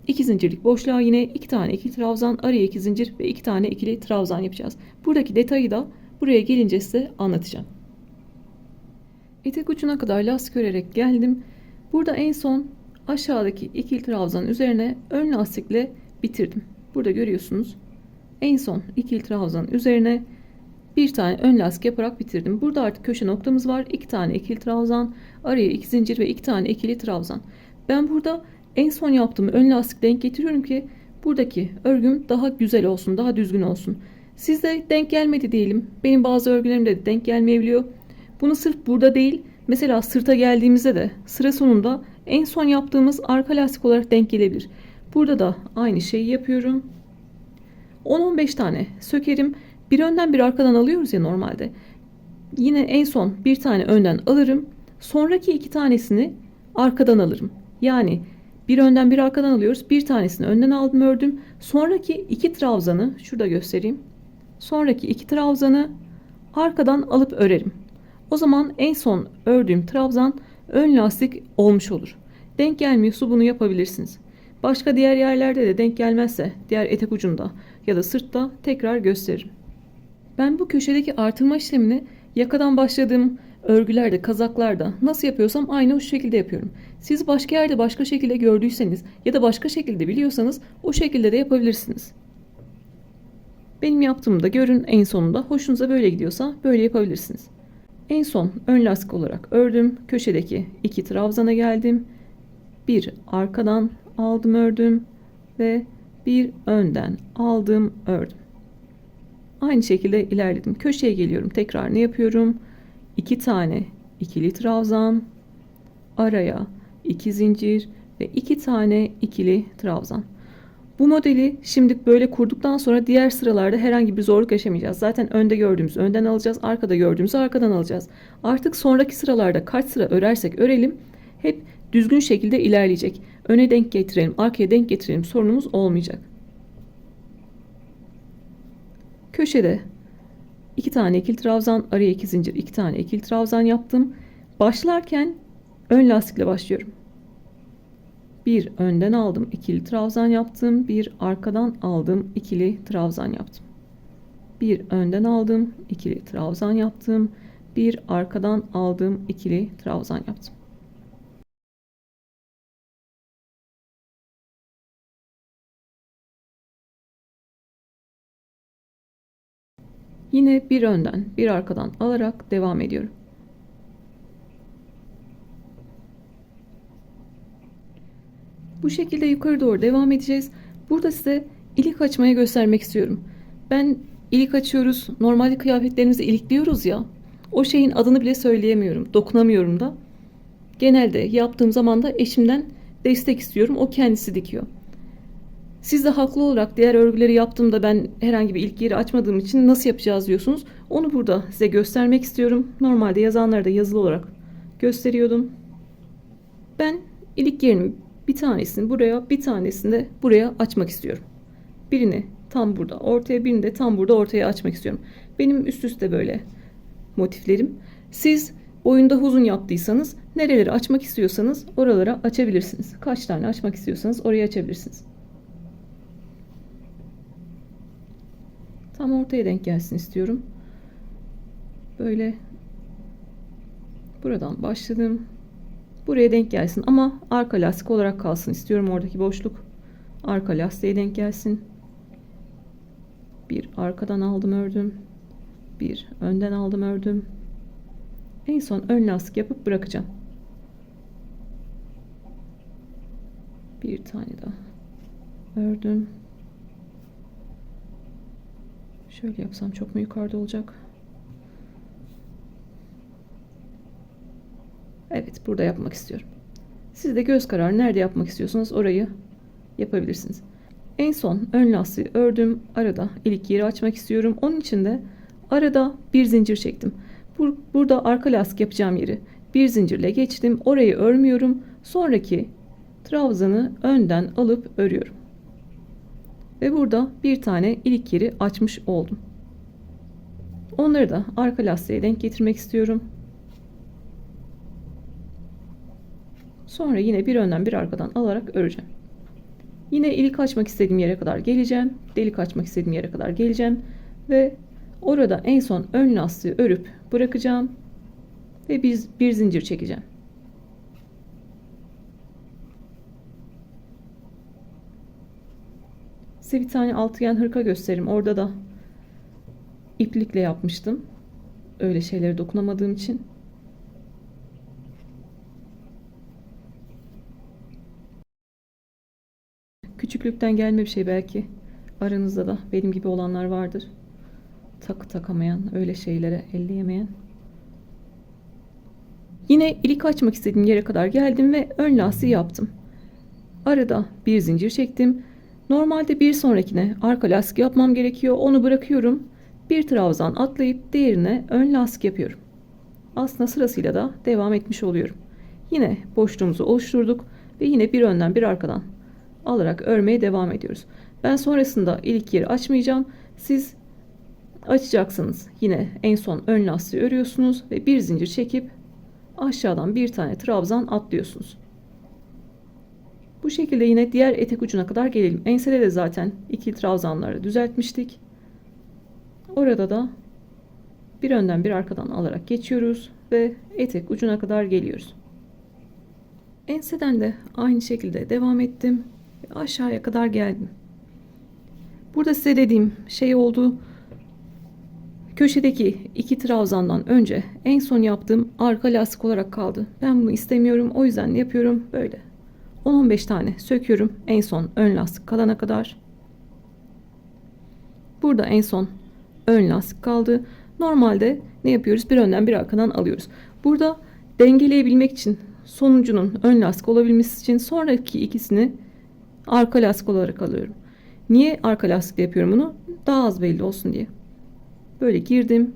S1: 2 zincirlik boşluğa yine 2 tane ikili trabzan, araya 2 zincir ve 2 tane ikili trabzan yapacağız. Buradaki detayı da buraya gelince size anlatacağım. Etek ucuna kadar lastik örerek geldim. Burada en son aşağıdaki ikili trabzanın üzerine ön lastikle bitirdim. Burada görüyorsunuz. En son ikili trabzanın üzerine Bir tane ön lastik yaparak bitirdim. Burada artık köşe noktamız var. 2 tane ikili trabzan, araya 2 zincir ve 2 tane ikili trabzan. Ben burada en son yaptığım ön lastik denk getiriyorum ki buradaki örgüm daha güzel olsun, daha düzgün olsun. Sizde denk gelmedi diyelim. Benim bazı örgülerimde de denk gelmeyebiliyor. Bunu sırf burada değil, mesela sırta geldiğimizde de sıra sonunda en son yaptığımız arka lastik olarak denk gelebilir. Burada da aynı şeyi yapıyorum. 10-15 tane sökerim. Bir önden bir arkadan alıyoruz ya normalde. Yine en son bir tane önden alırım. Sonraki 2 tanesini arkadan alırım. Yani bir önden bir arkadan alıyoruz. Bir tanesini önden aldım, ördüm. Sonraki 2 trabzanı şurada göstereyim. Sonraki 2 trabzanı arkadan alıp örerim. O zaman en son ördüğüm trabzan ön lastik olmuş olur. Denk gelmiyorsa bunu yapabilirsiniz. Başka diğer yerlerde de denk gelmezse diğer etek ucunda ya da sırtta tekrar gösteririm. Ben bu köşedeki artırma işlemini yakadan başladığım örgülerde, kazaklarda nasıl yapıyorsam aynı o şekilde yapıyorum. Siz başka yerde başka şekilde gördüyseniz ya da başka şekilde biliyorsanız o şekilde de yapabilirsiniz. Benim yaptığımı da görün en sonunda. Hoşunuza böyle gidiyorsa böyle yapabilirsiniz. En son ön lastik olarak ördüm. Köşedeki 2 trabzana geldim. Bir arkadan aldım, ördüm ve bir önden aldım, ördüm. Aynı şekilde ilerledim. Köşeye geliyorum. Tekrar ne yapıyorum? 2 tane ikili trabzan, araya 2 zincir ve 2 tane ikili trabzan. Bu modeli şimdi böyle kurduktan sonra diğer sıralarda herhangi bir zorluk yaşamayacağız. Zaten önde gördüğümüzü önden alacağız, arkada gördüğümüzü arkadan alacağız. Artık sonraki sıralarda kaç sıra örersek örelim hep düzgün şekilde ilerleyecek. Öne denk getirelim, arkaya denk getirelim sorunumuz olmayacak. Köşede 2 tane ikili trabzan, araya 2 zincir, 2 tane ikili trabzan yaptım. Başlarken ön lastikle başlıyorum. Bir önden aldım, ikili trabzan yaptım. Bir arkadan aldım, ikili trabzan yaptım. Bir önden aldım, ikili trabzan yaptım. Bir arkadan aldım, ikili trabzan yaptım. Yine bir önden, bir arkadan alarak devam ediyorum. Bu şekilde yukarı doğru devam edeceğiz. Burada size ilik açmayı göstermek istiyorum. Ben ilik açıyoruz. Normalde kıyafetlerimizi ilikliyoruz ya. O şeyin adını bile söyleyemiyorum. Dokunamıyorum da. Genelde yaptığım zaman da eşimden destek istiyorum. O kendisi dikiyor. Siz de haklı olarak diğer örgüleri yaptığımda ben herhangi bir ilik yeri açmadığım için nasıl yapacağız diyorsunuz. Onu burada size göstermek istiyorum. Normalde yazanları da yazılı olarak gösteriyordum. Ben ilik yerini bir tanesini buraya, bir tanesini de buraya açmak istiyorum. Birini tam burada ortaya, birini de tam burada ortaya açmak istiyorum. Benim üst üste böyle motiflerim. Siz boyunda uzun yaptıysanız nereleri açmak istiyorsanız oralara açabilirsiniz. Kaç tane açmak istiyorsanız oraya açabilirsiniz. Tam ortaya denk gelsin istiyorum. Böyle buradan başladım. Buraya denk gelsin ama arka lastik olarak kalsın istiyorum. Oradaki boşluk arka lastiğe denk gelsin. Bir arkadan aldım, ördüm. Bir önden aldım, ördüm. En son ön lastik yapıp bırakacağım. Bir tane daha ördüm. Şöyle yapsam çok mu yukarıda olacak? Evet, burada yapmak istiyorum. Siz de göz kararı nerede yapmak istiyorsanız orayı yapabilirsiniz. En son ön lastiği ördüm. Arada ilik yeri açmak istiyorum. Onun için de arada bir zincir çektim. Burada arka lastik yapacağım yeri bir zincirle geçtim. Orayı örmüyorum. Sonraki trabzanı önden alıp örüyorum. Ve burada bir tane ilik yeri açmış oldum. Onları da arka lastiğe denk getirmek istiyorum. Sonra yine bir önden bir arkadan alarak öreceğim. Yine ilik açmak istediğim yere kadar geleceğim. Delik açmak istediğim yere kadar geleceğim. Ve orada en son ön lastiği örüp bırakacağım. Ve bir zincir çekeceğim. Size bir tane altıgen hırka göstereyim. Orada da iplikle yapmıştım. Öyle şeylere dokunamadığım için. Küçüklükten gelme bir şey belki. Aranızda da benim gibi olanlar vardır. Takı takamayan, öyle şeylere elleyemeyen. Yine ilik açmak istediğim yere kadar geldim ve ön lastiği yaptım. Arada bir zincir çektim. Normalde bir sonrakine arka lastik yapmam gerekiyor. Onu bırakıyorum. Bir trabzan atlayıp diğerine ön lastik yapıyorum. Aslında sırasıyla da devam etmiş oluyorum. Yine boşluğumuzu oluşturduk ve yine bir önden bir arkadan alarak örmeye devam ediyoruz. Ben sonrasında ilik yeri açmayacağım. Siz açacaksınız. Yine en son ön lastiği örüyorsunuz ve bir zincir çekip aşağıdan bir tane trabzan atlıyorsunuz. Bu şekilde yine diğer etek ucuna kadar gelelim. Ensede de zaten iki trabzanları düzeltmiştik. Orada da bir önden bir arkadan alarak geçiyoruz ve etek ucuna kadar geliyoruz. Enseden de aynı şekilde devam ettim ve aşağıya kadar geldim. Burada size dediğim şey oldu. Köşedeki iki trabzandan önce en son yaptığım arka lastik olarak kaldı. Ben bunu istemiyorum. O yüzden yapıyorum böyle. 10-15 tane söküyorum en son ön lastik kalana kadar. Burada en son ön lastik kaldı. Normalde ne yapıyoruz? Bir önden bir arkadan alıyoruz. Burada dengeleyebilmek için sonuncunun ön lastik olabilmesi için sonraki ikisini arka lastik olarak alıyorum. Niye arka lastikle yapıyorum bunu? Daha az belli olsun diye. Böyle girdim.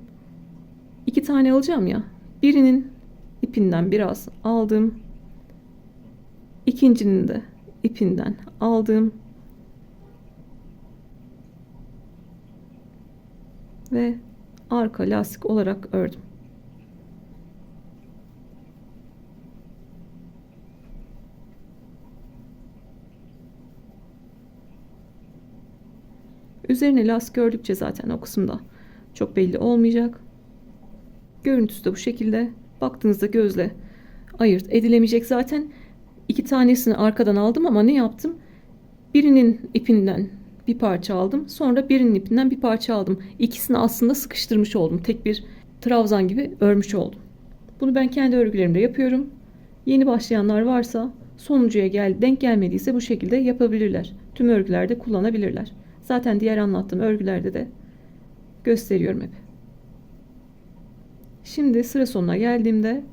S1: 2 tane alacağım ya. Birinin ipinden biraz aldım. İkincinin de ipinden aldım. Ve arka lastik olarak ördüm. Üzerine lastik ördükçe zaten o kısımda çok belli olmayacak. Görüntüsü de bu şekilde. Baktığınızda gözle ayırt edilemeyecek. Zaten 2 tanesini arkadan aldım ama ne yaptım? Birinin ipinden bir parça aldım. Sonra birinin ipinden bir parça aldım. İkisini aslında sıkıştırmış oldum. Tek bir trabzan gibi örmüş oldum. Bunu ben kendi örgülerimde yapıyorum. Yeni başlayanlar varsa sonuncuya denk gelmediyse bu şekilde yapabilirler. Tüm örgülerde kullanabilirler. Zaten diğer anlattığım örgülerde de gösteriyorum hep. Şimdi sıra sonuna geldiğimde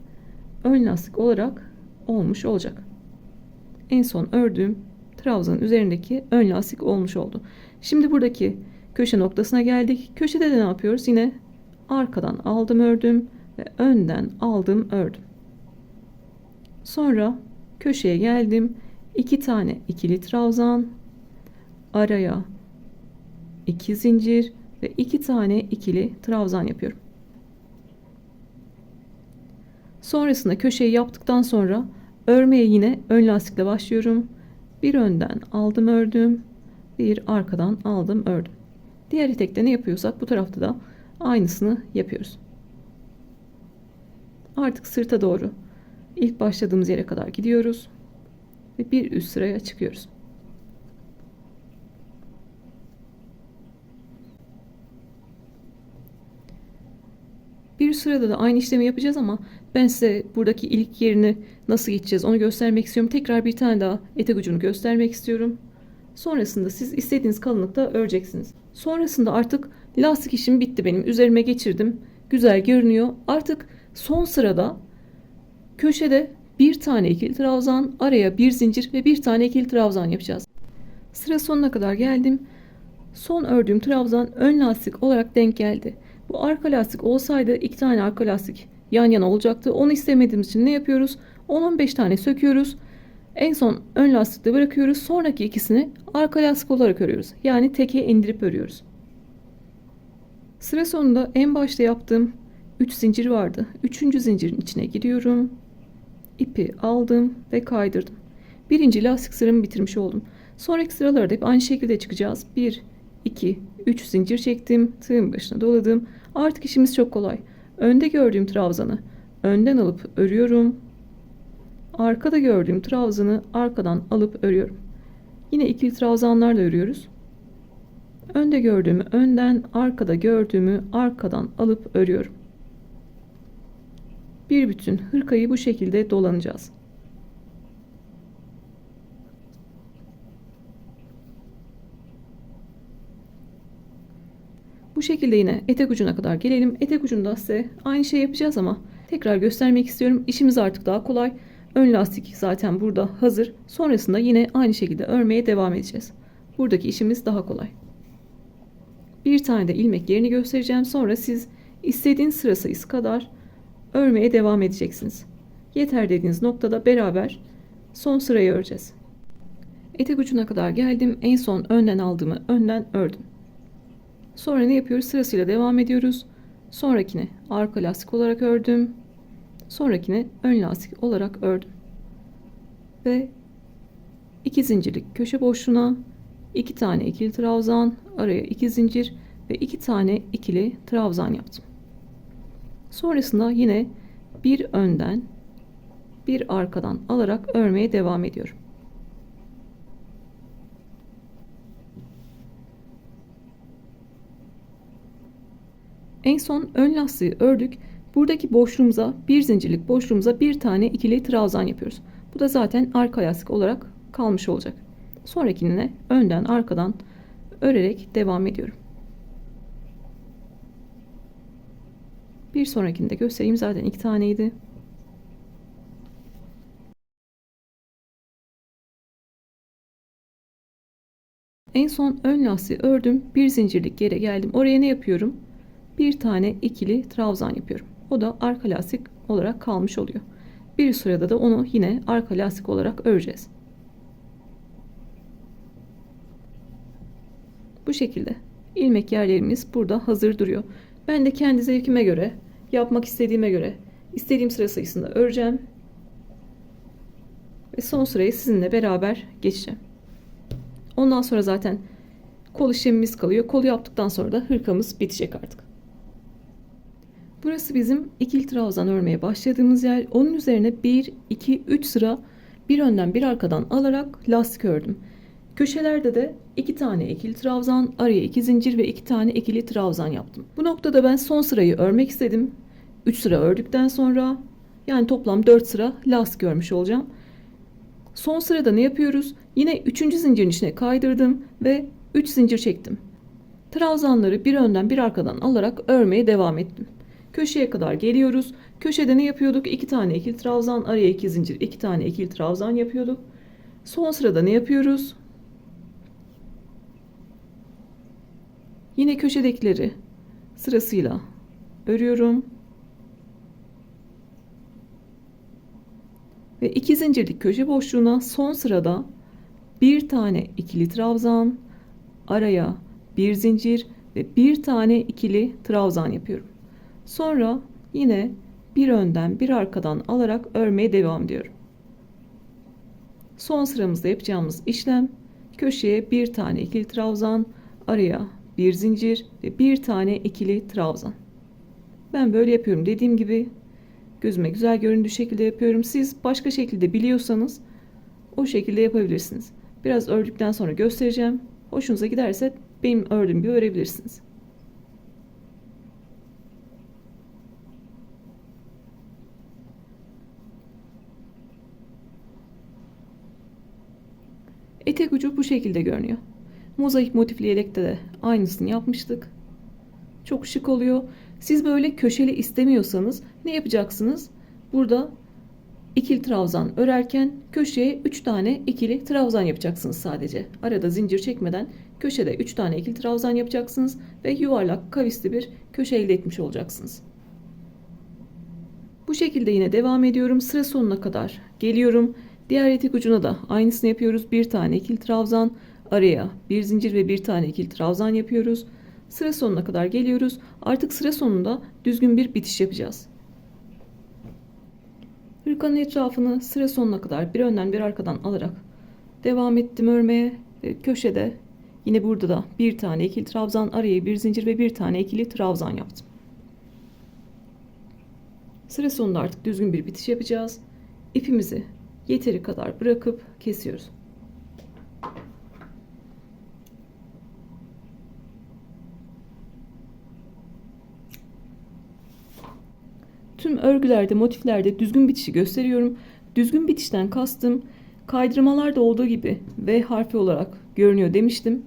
S1: ön lastik olarak olmuş olacak. En son ördüğüm trabzanın üzerindeki ön lastik olmuş oldu. Şimdi buradaki köşe noktasına geldik. Köşede de ne yapıyoruz? Yine arkadan aldım ördüm ve önden aldım ördüm. Sonra köşeye geldim. 2 tane ikili trabzan, araya 2 zincir ve 2 tane ikili trabzan yapıyorum. Sonrasında köşeyi yaptıktan sonra örmeye yine ön lastikle başlıyorum. Bir önden aldım ördüm, bir arkadan aldım ördüm. Diğer etekte ne yapıyorsak bu tarafta da aynısını yapıyoruz. Artık sırta doğru ilk başladığımız yere kadar gidiyoruz ve bir üst sıraya çıkıyoruz. Bir üst sırada da aynı işlemi yapacağız ama ben size buradaki ilk yerini nasıl geçeceğiz onu göstermek istiyorum. Tekrar bir tane daha etek ucunu göstermek istiyorum. Sonrasında siz istediğiniz kalınlıkta öreceksiniz. Sonrasında artık lastik işim bitti benim. Üzerime geçirdim. Güzel görünüyor. Artık son sırada köşede bir tane ikili trabzan, araya bir zincir ve bir tane ikili trabzan yapacağız. Sıra sonuna kadar geldim. Son ördüğüm trabzan ön lastik olarak denk geldi. Bu arka lastik olsaydı 2 tane arka lastik yan yana olacaktı. Onu istemediğimiz için ne yapıyoruz? 10-15 tane söküyoruz. En son ön lastikte bırakıyoruz. Sonraki ikisini arka lastik olarak örüyoruz. Yani teke indirip örüyoruz. Sıra sonunda en başta yaptığım 3 zincir vardı. 3. zincirin içine giriyorum. İpi aldım ve kaydırdım. Birinci lastik sıramı bitirmiş oldum. Sonraki sıralarda hep aynı şekilde çıkacağız. 1, 2, 3 zincir çektim. Tığın başına doladım. Artık işimiz çok kolay. Önde gördüğüm trabzanı önden alıp örüyorum. Arkada gördüğüm trabzanı arkadan alıp örüyorum. Yine ikili trabzanlarla örüyoruz. Önde gördüğümü önden, arkada gördüğümü arkadan alıp örüyorum. Bir bütün hırkayı bu şekilde dolanacağız. Bu şekilde yine etek ucuna kadar gelelim. Etek ucunda ise aynı şey yapacağız ama tekrar göstermek istiyorum. İşimiz artık daha kolay. Ön lastik zaten burada hazır. Sonrasında yine aynı şekilde örmeye devam edeceğiz. Buradaki işimiz daha kolay. Bir tane de ilmek yerini göstereceğim. Sonra siz istediğin sıra sayısı kadar örmeye devam edeceksiniz. Yeter dediğiniz noktada beraber son sırayı öreceğiz. Etek ucuna kadar geldim. En son önden aldığımı önden ördüm. Sonra ne yapıyoruz? Sırasıyla devam ediyoruz. Sonrakini arka lastik olarak ördüm. Sonrakini ön lastik olarak ördüm. Ve 2 zincirlik köşe boşluğuna 2 tane ikili trabzan, araya 2 zincir ve 2 tane ikili trabzan yaptım. Sonrasında yine bir önden bir arkadan alarak örmeye devam ediyorum. En son ön lastiği ördük. Buradaki boşluğumuza, bir zincirlik boşluğumuza bir tane ikili trabzan yapıyoruz. Bu da zaten arka lastik olarak kalmış olacak. Sonrakine önden arkadan örerek devam ediyorum. Bir sonrakini de göstereyim. Zaten 2 taneydi. En son ön lastiği ördüm. Bir zincirlik yere geldim. Oraya ne yapıyorum? Bir tane ikili trabzan yapıyorum. O da arka lastik olarak kalmış oluyor. Bir sırada da onu yine arka lastik olarak öreceğiz. Bu şekilde ilmek yerlerimiz burada hazır duruyor. Ben de kendi zevkime göre, yapmak istediğime göre istediğim sıra sayısında öreceğim. Ve son sırayı sizinle beraber geçeceğim. Ondan sonra zaten kol işlemimiz kalıyor. Kolu yaptıktan sonra da hırkamız bitecek artık. Burası bizim ikili trabzan örmeye başladığımız yer. Onun üzerine 1, 2, 3 sıra bir önden bir arkadan alarak lastik ördüm. Köşelerde de 2 tane ikili trabzan, araya 2 zincir ve 2 tane ikili trabzan yaptım. Bu noktada ben son sırayı örmek istedim. 3 sıra ördükten sonra yani toplam 4 sıra lastik örmüş olacağım. Son sırada ne yapıyoruz? Yine 3. zincirin içine kaydırdım ve 3 zincir çektim. Trabzanları bir önden bir arkadan alarak örmeye devam ettim. Köşeye kadar geliyoruz. Köşede ne yapıyorduk? 2 tane ikili trabzan, araya 2 zincir, 2 tane ikili trabzan yapıyorduk. Son sırada ne yapıyoruz? Yine köşedekileri sırasıyla örüyorum. Ve 2 zincirlik köşe boşluğuna son sırada bir tane ikili trabzan, araya bir zincir ve bir tane ikili trabzan yapıyorum. Sonra yine bir önden bir arkadan alarak örmeye devam ediyorum. Son sıramızda yapacağımız işlem köşeye bir tane ikili trabzan, araya bir zincir ve bir tane ikili trabzan. Ben böyle yapıyorum. Dediğim gibi gözüme güzel göründüğü şekilde yapıyorum. Siz başka şekilde biliyorsanız o şekilde yapabilirsiniz. Biraz ördükten sonra göstereceğim. Hoşunuza giderse benim ördüğüm gibi örebilirsiniz. Etek ucu bu şekilde görünüyor. Mozaik motifli yelekte de aynısını yapmıştık. Çok şık oluyor. Siz böyle köşeli istemiyorsanız ne yapacaksınız? Burada ikili trabzan örerken köşeye 3 tane ikili trabzan yapacaksınız sadece. Arada zincir çekmeden köşede 3 tane ikili trabzan yapacaksınız ve yuvarlak kavisli bir köşe elde etmiş olacaksınız. Bu şekilde yine devam ediyorum. Sıra sonuna kadar geliyorum. Diğer etek ucuna da aynısını yapıyoruz. Bir tane ikili trabzan, araya bir zincir ve bir tane ikili trabzan yapıyoruz. Sıra sonuna kadar geliyoruz. Artık sıra sonunda düzgün bir bitiş yapacağız. Hırkanın etrafını sıra sonuna kadar bir önden bir arkadan alarak devam ettim örmeye. Köşede yine burada da bir tane ikili trabzan, araya bir zincir ve bir tane ikili trabzan yaptım. Sıra sonunda artık düzgün bir bitiş yapacağız. İpimizi yeteri kadar bırakıp kesiyoruz. Tüm örgülerde, motiflerde düzgün bitişi gösteriyorum. Düzgün bitişten kastım kaydırmalarda olduğu gibi V harfi olarak görünüyor demiştim.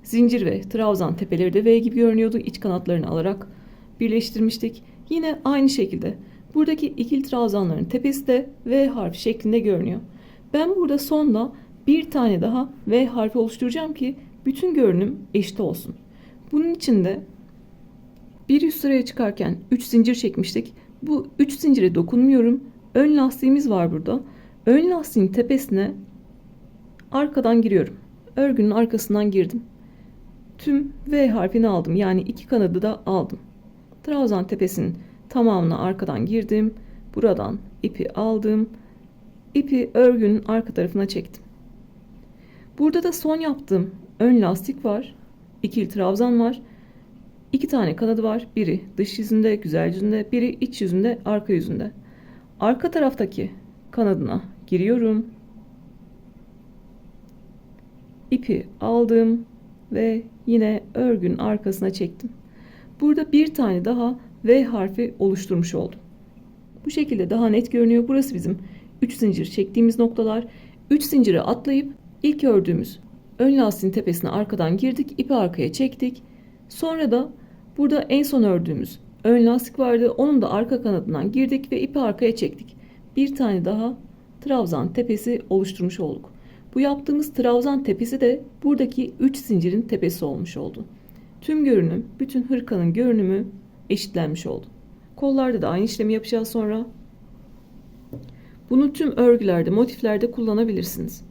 S1: Zincir ve trabzan tepeleri de V gibi görünüyordu. İç kanatlarını alarak birleştirmiştik. Yine aynı şekilde buradaki ikili trabzanların tepesi de V harfi şeklinde görünüyor. Ben burada sonda bir tane daha V harfi oluşturacağım ki bütün görünüm eşit olsun. Bunun için de bir üst sıraya çıkarken 3 zincir çekmiştik. Bu 3 zincire dokunmuyorum. Ön lastiğimiz var burada. Ön lastiğin tepesine arkadan giriyorum. Örgünün arkasından girdim. Tüm V harfini aldım. Yani iki kanadı da aldım. Trabzan tepesinin tamamına arkadan girdim. Buradan ipi aldım. İpi örgünün arka tarafına çektim. Burada da son yaptığım ön lastik var. İkili trabzan var. İki tane kanadı var. Biri dış yüzünde, güzel yüzünde, biri iç yüzünde, arka yüzünde. Arka taraftaki kanadına giriyorum. İpi aldım ve yine örgünün arkasına çektim. Burada bir tane daha V harfi oluşturmuş oldum. Bu şekilde daha net görünüyor. Burası bizim 3 zincir çektiğimiz noktalar. 3 zinciri atlayıp ilk ördüğümüz ön lastiğin tepesine arkadan girdik. İpi arkaya çektik. Sonra da burada en son ördüğümüz ön lastik vardı. Onun da arka kanadından girdik ve ipi arkaya çektik. Bir tane daha trabzan tepesi oluşturmuş olduk. Bu yaptığımız trabzan tepesi de buradaki 3 zincirin tepesi olmuş oldu. Tüm görünüm, bütün hırkanın görünümü eşitlenmiş oldu. Kollarda da aynı işlemi yapacağız sonra. Bunu tüm örgülerde, motiflerde kullanabilirsiniz.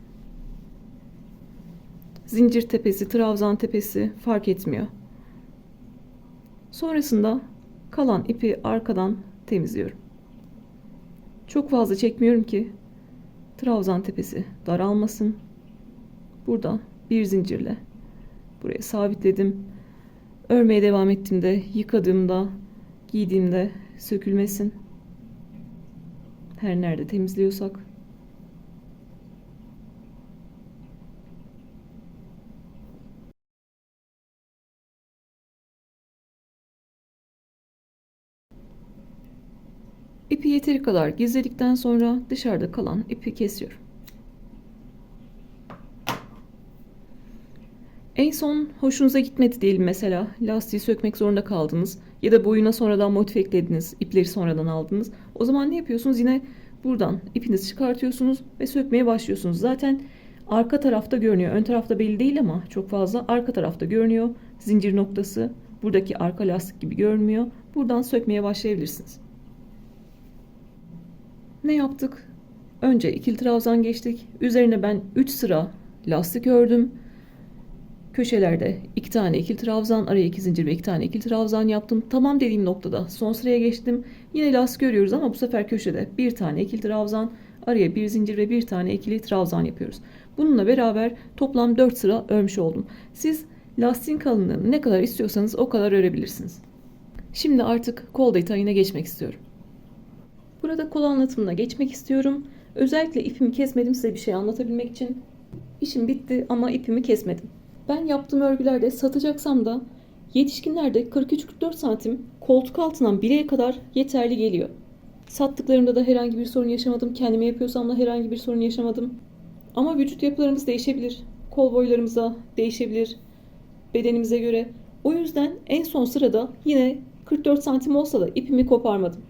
S1: Zincir tepesi, trabzan tepesi fark etmiyor. Sonrasında kalan ipi arkadan temizliyorum. Çok fazla çekmiyorum ki trabzan tepesi daralmasın. Burada bir zincirle buraya sabitledim. Örmeye devam ettiğimde, yıkadığımda, giydiğimde sökülmesin. Her nerede temizliyorsak. İpi yeteri kadar gizledikten sonra dışarıda kalan ipi kesiyorum. En son hoşunuza gitmedi diyelim, mesela lastiği sökmek zorunda kaldınız ya da boyuna sonradan motif eklediniz, ipleri sonradan aldınız. O zaman ne yapıyorsunuz? Yine buradan ipinizi çıkartıyorsunuz ve sökmeye başlıyorsunuz. Zaten arka tarafta görünüyor. Ön tarafta belli değil ama çok fazla arka tarafta görünüyor. Zincir noktası buradaki arka lastik gibi görünmüyor. Buradan sökmeye başlayabilirsiniz. Ne yaptık? Önce ikili trabzan geçtik. Üzerine ben 3 sıra lastik ördüm. Köşelerde 2 tane ikili trabzan, araya 2 zincir ve 2 tane ikili trabzan yaptım. Tamam dediğim noktada son sıraya geçtim. Yine lastik örüyoruz ama bu sefer köşede 1 tane ikili trabzan, araya 1 zincir ve 1 tane ikili trabzan yapıyoruz. Bununla beraber toplam 4 sıra örmüş oldum. Siz lastiğin kalınlığını ne kadar istiyorsanız o kadar örebilirsiniz. Şimdi artık kol detayına geçmek istiyorum. Burada kol anlatımına geçmek istiyorum. Özellikle ipimi kesmedim size bir şey anlatabilmek için. İşim bitti ama ipimi kesmedim. Ben yaptığım örgülerde satacaksam da yetişkinlerde 43-44 santim koltuk altından bileğe kadar yeterli geliyor. Sattıklarımda da herhangi bir sorun yaşamadım. Kendime yapıyorsam da herhangi bir sorun yaşamadım. Ama vücut yapılarımız değişebilir. Kol boylarımıza değişebilir. Bedenimize göre. O yüzden en son sırada yine 44 santim olsa da ipimi koparmadım.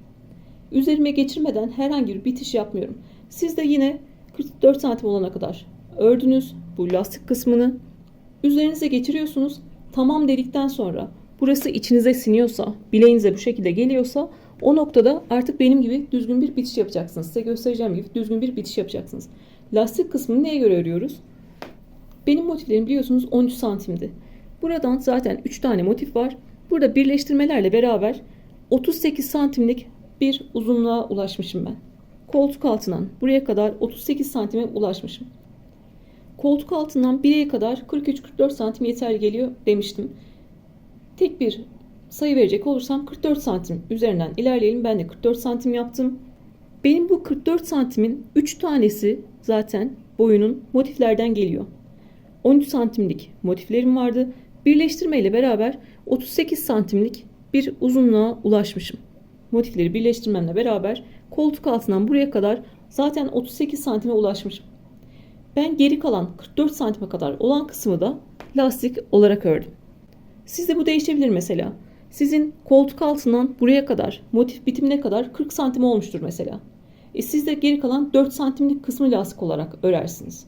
S1: Üzerime geçirmeden herhangi bir bitiş yapmıyorum. Siz de yine 44 santim olana kadar ördünüz bu lastik kısmını. Üzerinize geçiriyorsunuz. Tamam dedikten sonra burası içinize siniyorsa, bileğinize bu şekilde geliyorsa o noktada artık benim gibi düzgün bir bitiş yapacaksınız. Size göstereceğim gibi düzgün bir bitiş yapacaksınız. Lastik kısmını neye göre örüyoruz? Benim motiflerim biliyorsunuz 13 santimdi. Buradan zaten 3 tane motif var. Burada birleştirmelerle beraber 38 santimlik bir uzunluğa ulaşmışım ben. Koltuk altından buraya kadar 38 santime ulaşmışım. Koltuk altından bileğe kadar 43-44 santim yeterli geliyor demiştim. Tek bir sayı verecek olursam 44 santim üzerinden ilerleyelim. Ben de 44 santim yaptım. Benim bu 44 santimin 3 tanesi zaten boyunun motiflerden geliyor. 13 santimlik motiflerim vardı. Birleştirme ile beraber 38 santimlik bir uzunluğa ulaşmışım. motifleri birleştirmemle beraber koltuk altından buraya kadar zaten 38 santime ulaşmışım. Ben geri kalan 44 santime kadar olan kısmı da lastik olarak ördüm. Sizde bu değişebilir mesela. Sizin koltuk altından buraya kadar, motif bitimine kadar 40 santim olmuştur mesela. Siz de geri kalan 4 santimlik kısmı lastik olarak örersiniz.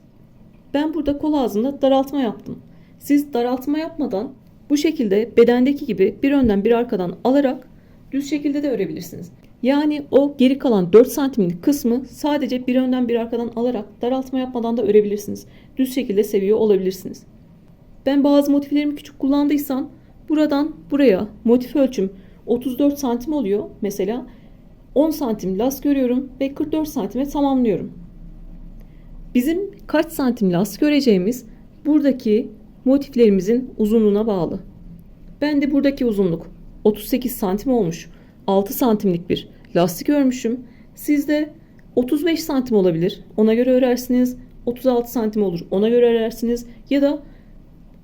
S1: Ben burada kol ağzında daraltma yaptım. Siz daraltma yapmadan bu şekilde bedendeki gibi bir önden bir arkadan alarak düz şekilde de örebilirsiniz. Yani o geri kalan 4 santimlik kısmı sadece bir önden bir arkadan alarak daraltma yapmadan da örebilirsiniz. Düz şekilde seviyor olabilirsiniz. Ben bazı motiflerimi küçük kullandıysam buradan buraya motif ölçüm 34 santim oluyor. Mesela 10 santim lastik örüyorum ve 44 santime tamamlıyorum. Bizim kaç santim lastik öreceğimiz buradaki motiflerimizin uzunluğuna bağlı. Ben de buradaki uzunluk 38 santim olmuş. 6 santimlik bir lastik örmüşüm. Sizde 35 santim olabilir. Ona göre örersiniz. 36 santim olur. Ona göre örersiniz. Ya da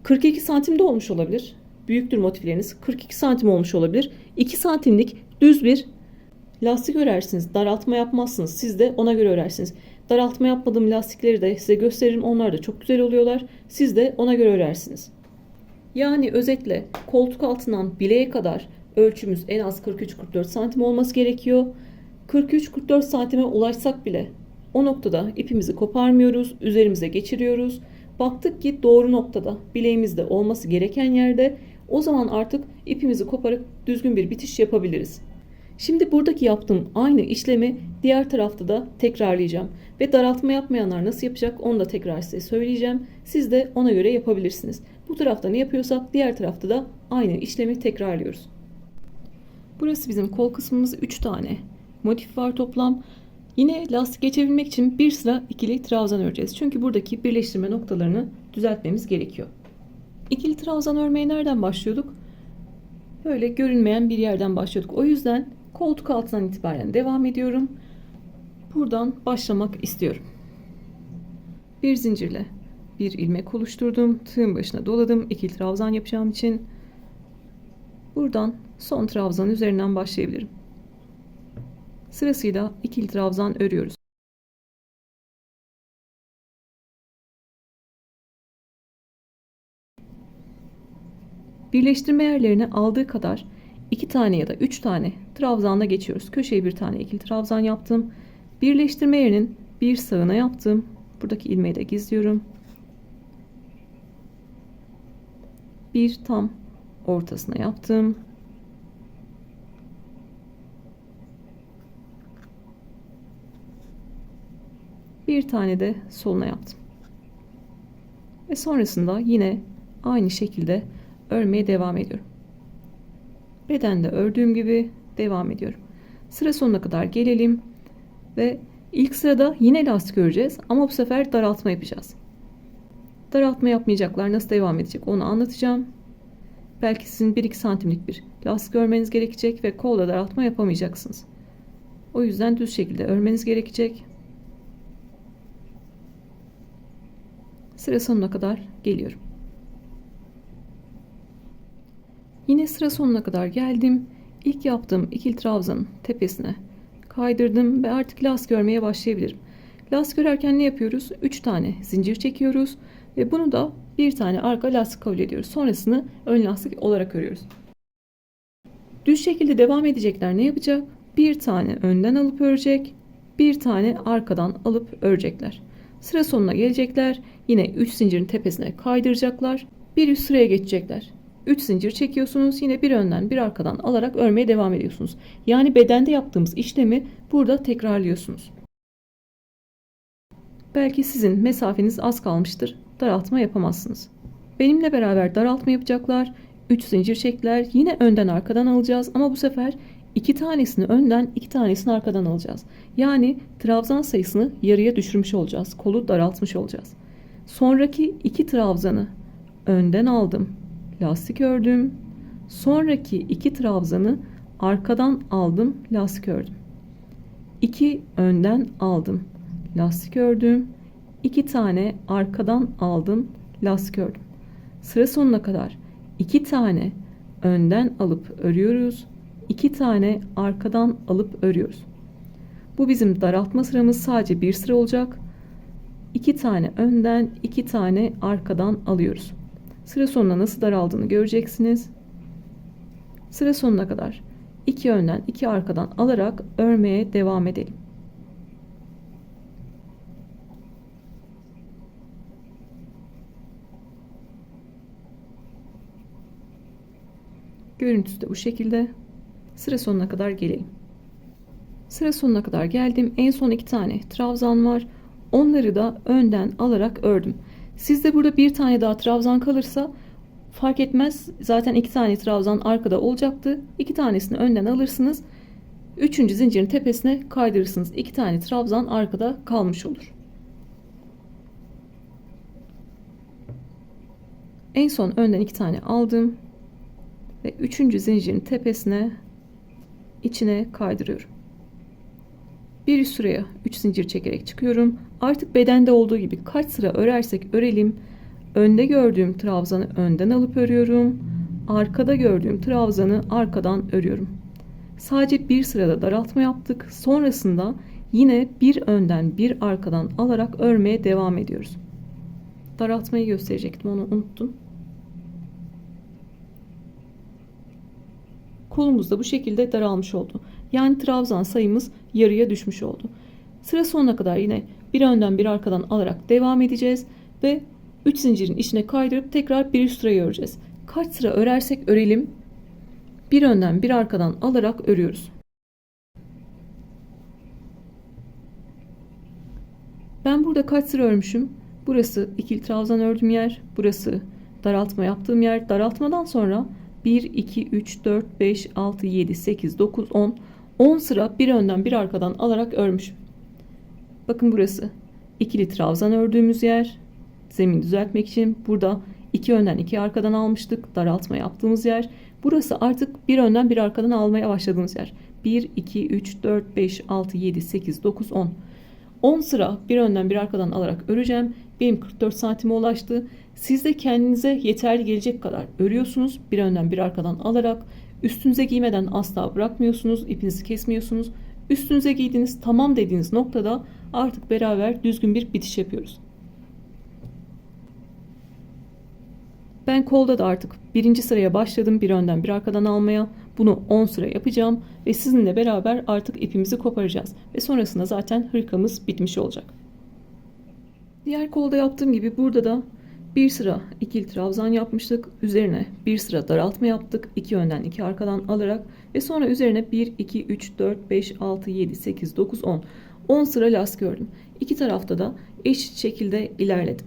S1: 42 santim de olmuş olabilir. Büyüktür motifleriniz. 42 santim olmuş olabilir. 2 santimlik düz bir lastik örersiniz. Daraltma yapmazsınız. Siz de ona göre örersiniz. Daraltma yapmadığım lastikleri de size gösteririm. Onlar da çok güzel oluyorlar. Siz de ona göre örersiniz. Yani özetle koltuk altından bileğe kadar ölçümüz en az 43-44 santim olması gerekiyor. 43-44 santime ulaşsak bile o noktada ipimizi koparmıyoruz, üzerimize geçiriyoruz. Baktık ki doğru noktada, bileğimizde olması gereken yerde, o zaman artık ipimizi koparıp düzgün bir bitiş yapabiliriz. Şimdi buradaki yaptığım aynı işlemi diğer tarafta da tekrarlayacağım. Ve daraltma yapmayanlar nasıl yapacak onu da tekrar size söyleyeceğim. Siz de ona göre yapabilirsiniz. Bu tarafta ne yapıyorsak diğer tarafta da aynı işlemi tekrarlıyoruz. Burası bizim kol kısmımız. 3 tane motif var toplam. Yine lastik geçebilmek için bir sıra ikili trabzan öreceğiz. Çünkü buradaki birleştirme noktalarını düzeltmemiz gerekiyor. İkili trabzan örmeye nereden başlıyorduk? Böyle görünmeyen bir yerden başlıyorduk. O yüzden koltuk altından itibaren devam ediyorum. Buradan başlamak istiyorum. Bir zincirle bir ilmek oluşturdum. Tığın başına doladım. İkili trabzan yapacağım için. Buradan son trabzanın üzerinden başlayabilirim. Sırasıyla ikili trabzan örüyoruz. Birleştirme yerlerine aldığı kadar 2 tane ya da 3 tane trabzanla geçiyoruz. Köşeye bir tane ikili trabzan yaptım. Birleştirme yerinin bir sağına yaptım. Buradaki ilmeği de gizliyorum. Bir tam ortasına yaptım. Bir tane de soluna yaptım. Ve sonrasında yine aynı şekilde örmeye devam ediyorum. Bedende ördüğüm gibi devam ediyorum. Sıra sonuna kadar gelelim ve ilk sırada yine lastik öreceğiz ama bu sefer daraltma yapacağız. Daraltma yapmayacaklar nasıl devam edecek onu anlatacağım. Belki sizin 1-2 santimlik bir lastik örmeniz gerekecek ve kolda daraltma yapamayacaksınız. O yüzden düz şekilde örmeniz gerekecek. Sıra sonuna kadar geliyorum. Yine sıra sonuna kadar geldim. İlk yaptığım ikili trabzanın tepesine kaydırdım ve artık lastik örmeye başlayabilirim. Lastik örerken ne yapıyoruz? 3 tane zincir çekiyoruz ve bunu da bir tane arka lastik kabul ediyoruz. Sonrasını ön lastik olarak örüyoruz. Düz şekilde devam edecekler ne yapacak? Bir tane önden alıp örecek, bir tane arkadan alıp örecekler. Sıra sonuna gelecekler. Yine 3 zincirin tepesine kaydıracaklar. Bir üst sıraya geçecekler. 3 zincir çekiyorsunuz. Yine bir önden bir arkadan alarak örmeye devam ediyorsunuz. Yani bedende yaptığımız işlemi burada tekrarlıyorsunuz. Belki sizin mesafeniz az kalmıştır. Daraltma yapamazsınız. Benimle beraber daraltma yapacaklar. 3 zincir çektiler. Yine önden arkadan alacağız ama bu sefer 2 tanesini önden 2 tanesini arkadan alacağız. Yani trabzan sayısını yarıya düşürmüş olacağız. Kolu daraltmış olacağız. Sonraki 2 trabzanı önden aldım. Lastik ördüm. Sonraki 2 trabzanı arkadan aldım. Lastik ördüm. 2 önden aldım. Lastik ördüm. 2 tane arkadan aldım. Lastik ördüm. Sıra sonuna kadar 2 tane önden alıp örüyoruz. 2 tane arkadan alıp örüyoruz. Bu bizim daraltma sıramız, sadece bir sıra olacak. 2 tane önden, 2 tane arkadan alıyoruz. Sıra sonuna nasıl daraldığını göreceksiniz. Sıra sonuna kadar 2 önden, 2 arkadan alarak örmeye devam edelim. Görüntüsü de bu şekilde. Sıra sonuna kadar gelelim. Sıra sonuna kadar geldim. En son 2 tane trabzan var. Onları da önden alarak ördüm. Sizde burada bir tane daha trabzan kalırsa fark etmez. Zaten 2 tane trabzan arkada olacaktı. 2 tanesini önden alırsınız. 3. zincirin tepesine kaydırırsınız. 2 tane trabzan arkada kalmış olur. En son önden 2 tane aldım. Ve 3. zincirin tepesine, içine kaydırıyorum. Bir üst sıraya 3 zincir çekerek çıkıyorum. Artık bedende olduğu gibi kaç sıra örersek örelim. Önde gördüğüm trabzanı önden alıp örüyorum. Arkada gördüğüm trabzanı arkadan örüyorum. Sadece bir sırada daraltma yaptık. Sonrasında yine bir önden bir arkadan alarak örmeye devam ediyoruz. Daraltmayı gösterecektim, onu unuttum. Kolumuz da bu şekilde daralmış oldu. Yani trabzan sayımız yarıya düşmüş oldu. Sıra sonuna kadar yine bir önden bir arkadan alarak devam edeceğiz ve 3 zincirin içine kaydırıp tekrar bir üst sırayı öreceğiz. Kaç sıra örersek örelim bir önden bir arkadan alarak örüyoruz. Ben burada kaç sıra örmüşüm? Burası ikili trabzan ördüğüm yer, burası daraltma yaptığım yer. Daraltmadan sonra 1, 2, 3, 4, 5, 6, 7, 8, 9, 10. 10 sıra bir önden bir arkadan alarak örmüşüm. Bakın burası ikili trabzan ördüğümüz yer. Zemin düzeltmek için burada 2 önden 2 arkadan almıştık. Daraltma yaptığımız yer. Burası artık bir önden bir arkadan almaya başladığımız yer. 1, 2, 3, 4, 5, 6, 7, 8, 9, 10. 10 sıra bir önden bir arkadan alarak öreceğim. Benim 44 santime ulaştı. Siz de kendinize yeterli gelecek kadar örüyorsunuz. Bir önden bir arkadan alarak üstünüze giymeden asla bırakmıyorsunuz. İpinizi kesmiyorsunuz. Üstünüze giydiğiniz, tamam dediğiniz noktada artık beraber düzgün bir bitiş yapıyoruz. Ben kolda da artık birinci sıraya başladım. Bir önden bir arkadan almaya. Bunu 10 sıra yapacağım ve sizinle beraber artık ipimizi koparacağız. Ve sonrasında zaten hırkamız bitmiş olacak. Diğer kolda yaptığım gibi burada da bir sıra ikili trabzan yapmıştık. Üzerine bir sıra daraltma yaptık. 2 önden 2 arkadan alarak ve sonra üzerine 1, 2, 3, 4, 5, 6, 7, 8, 9, 10. 10 sıra lastik ördüm. İki tarafta da eşit şekilde ilerledim.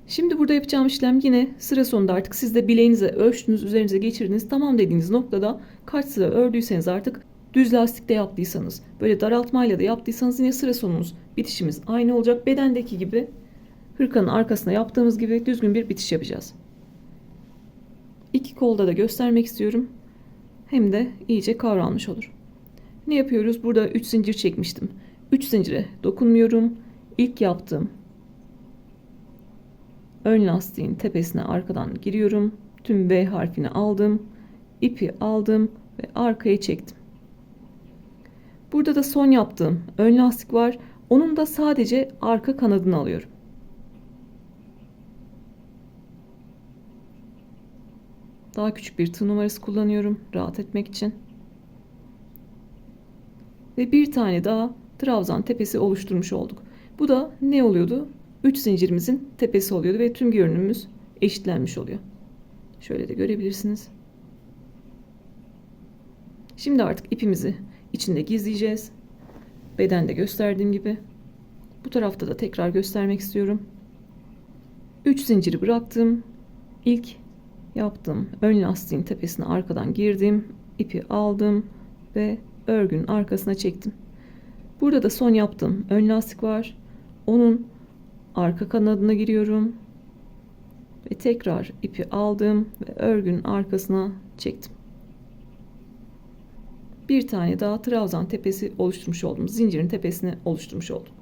S1: Şimdi burada yapacağım işlem yine sıra sonunda artık siz de bileğinize ölçtünüz, üzerinize geçirdiniz. Tamam dediğiniz noktada kaç sıra ördüyseniz artık düz lastikte yaptıysanız, böyle daraltmayla da yaptıysanız yine sıra sonumuz, bitişimiz aynı olacak. Bedendeki gibi hırkanın arkasına yaptığımız gibi düzgün bir bitiş yapacağız. İki kolda da göstermek istiyorum. Hem de iyice kavranmış olur. Ne yapıyoruz? Burada 3 zincir çekmiştim. 3 zincire dokunmuyorum. İlk yaptığım ön lastiğin tepesine arkadan giriyorum. Tüm V harfini aldım. İpi aldım ve arkaya çektim. Burada da son yaptığım ön lastik var. Onun da sadece arka kanadını alıyorum. Daha küçük bir tığ numarası kullanıyorum rahat etmek için. Ve bir tane daha trabzan tepesi oluşturmuş olduk. Bu da ne oluyordu? 3 zincirimizin tepesi oluyordu ve tüm görünümümüz eşitlenmiş oluyor. Şöyle de görebilirsiniz. Şimdi artık ipimizi içinde gizleyeceğiz. Bedende gösterdiğim gibi. Bu tarafta da tekrar göstermek istiyorum. 3 zinciri bıraktım. İlk yaptım. Ön lastiğin tepesine arkadan girdim. İpi aldım ve örgünün arkasına çektim. Burada da son yaptığım ön lastik var. Onun arka kanadına giriyorum. Ve tekrar ipi aldım ve örgünün arkasına çektim. Bir tane daha trabzan tepesi oluşturmuş oldum. Zincirin tepesini oluşturmuş oldum.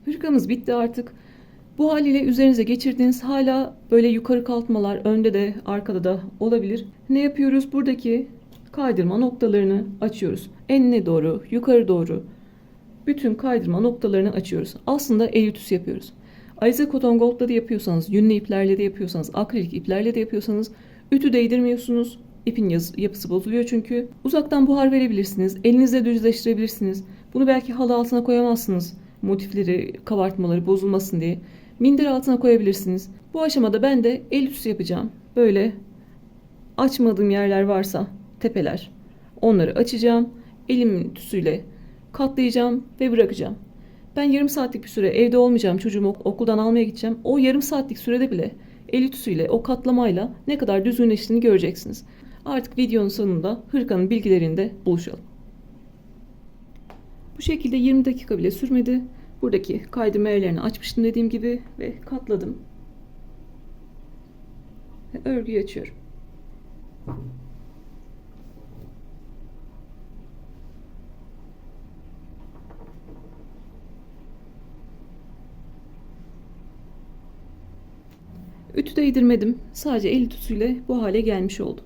S1: Hırkamız bitti artık. Bu haliyle üzerinize geçirdiğiniz hala böyle yukarı kalkmalar önde de arkada da olabilir. Ne yapıyoruz? Buradaki kaydırma noktalarını açıyoruz. Enine doğru, yukarı doğru bütün kaydırma noktalarını açıyoruz. Aslında el ütüsü yapıyoruz. Alize Cotton Gold'da da yapıyorsanız, yünlü iplerle de yapıyorsanız, akrilik iplerle de yapıyorsanız ütü değdirmiyorsunuz. İpin yapısı bozuluyor çünkü. Uzaktan buhar verebilirsiniz. Elinizle düzleştirebilirsiniz. Bunu belki halı altına koyamazsınız. Motifleri, kabartmaları bozulmasın diye. Minder altına koyabilirsiniz. Bu aşamada ben de el ütüsü yapacağım. Böyle açmadığım yerler varsa tepeler. Onları açacağım. Elimin ütüsüyle katlayacağım ve bırakacağım. Ben yarım saatlik bir süre evde olmayacağım. Çocuğumu okuldan almaya gideceğim. O yarım saatlik sürede bile el ütüsüyle, o katlamayla ne kadar düzgünleştiğini göreceksiniz. Artık videonun sonunda hırkanın bilgilerinde buluşalım. Bu şekilde 20 dakika bile sürmedi. Buradaki kaydırma yerlerini açmıştım dediğim gibi ve katladım. Ve örgüyü açıyorum. Ütü değdirmedim. Sadece el ütüsüyle bu hale gelmiş oldu.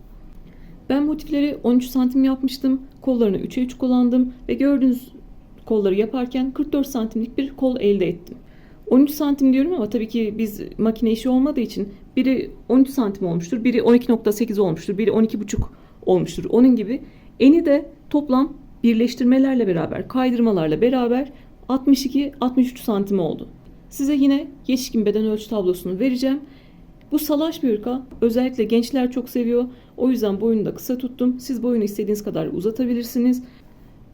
S1: Ben motifleri 13 santim yapmıştım. Kollarını 3'e 3 kullandım ve gördüğünüz kolları yaparken 44 santimlik bir kol elde ettim. 13 santim diyorum ama tabii ki biz makine işi olmadığı için biri 13 santim olmuştur, biri 12,8 olmuştur, biri 12,5 olmuştur. Onun gibi eni de toplam birleştirmelerle beraber, kaydırmalarla beraber 62-63 santim oldu. Size yine yetişkin beden ölçü tablosunu vereceğim. Bu salaş bir hırka. Özellikle gençler çok seviyor. O yüzden boyunu da kısa tuttum. Siz boyunu istediğiniz kadar uzatabilirsiniz.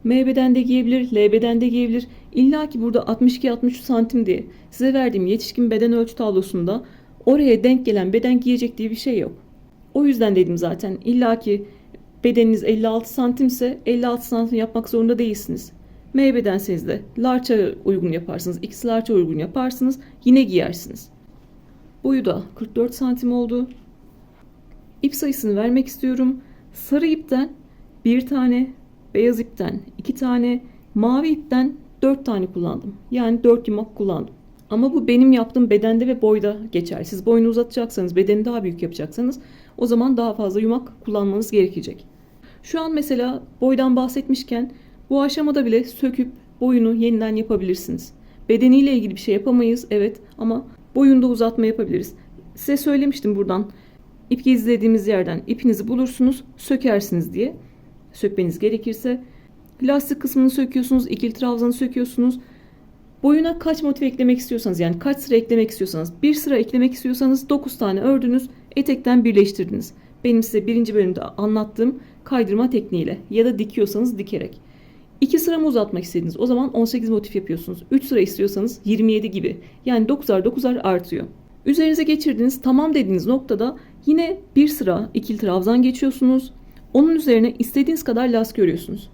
S1: M beden de giyebilir, L beden de giyebilir. İlla ki burada 62-63 santim diye size verdiğim yetişkin beden ölçü tablosunda oraya denk gelen beden giyecek diye bir şey yok. O yüzden dedim zaten illa ki bedeniniz 56 santimse 56 santim yapmak zorunda değilsiniz. M bedenseniz de large'a uygun yaparsınız, X large'a uygun yaparsınız, yine giyersiniz. Boyu da 44 santim oldu. İp sayısını vermek istiyorum. Sarı ipten 1 tane, beyaz ipten 2 tane, mavi ipten 4 tane kullandım. Yani 4 yumak kullandım. Ama bu benim yaptığım bedende ve boyda geçer. Siz boyunu uzatacaksanız, bedeni daha büyük yapacaksanız o zaman daha fazla yumak kullanmanız gerekecek. Şu an mesela boydan bahsetmişken bu aşamada bile söküp boyunu yeniden yapabilirsiniz. Bedeniyle ilgili bir şey yapamayız evet ama boyunda uzatma yapabiliriz. Size söylemiştim buradan ip gizlediğimiz yerden ipinizi bulursunuz, sökersiniz diye. Sökmeniz gerekirse lastik kısmını söküyorsunuz, ikili trabzanı söküyorsunuz. Boyuna kaç motif eklemek istiyorsanız yani kaç sıra eklemek istiyorsanız bir sıra eklemek istiyorsanız 9 tane ördünüz, etekten birleştirdiniz. Benim size birinci bölümde anlattığım kaydırma tekniğiyle ya da dikiyorsanız dikerek. 2 sıra mı uzatmak istediniz? O zaman 18 motif yapıyorsunuz. 3 sıra istiyorsanız 27 gibi. Yani 9'ar 9'ar artıyor. Üzerinize geçirdiğiniz tamam dediğiniz noktada yine bir sıra ikili trabzan geçiyorsunuz. Onun üzerine istediğiniz kadar lastik örüyorsunuz.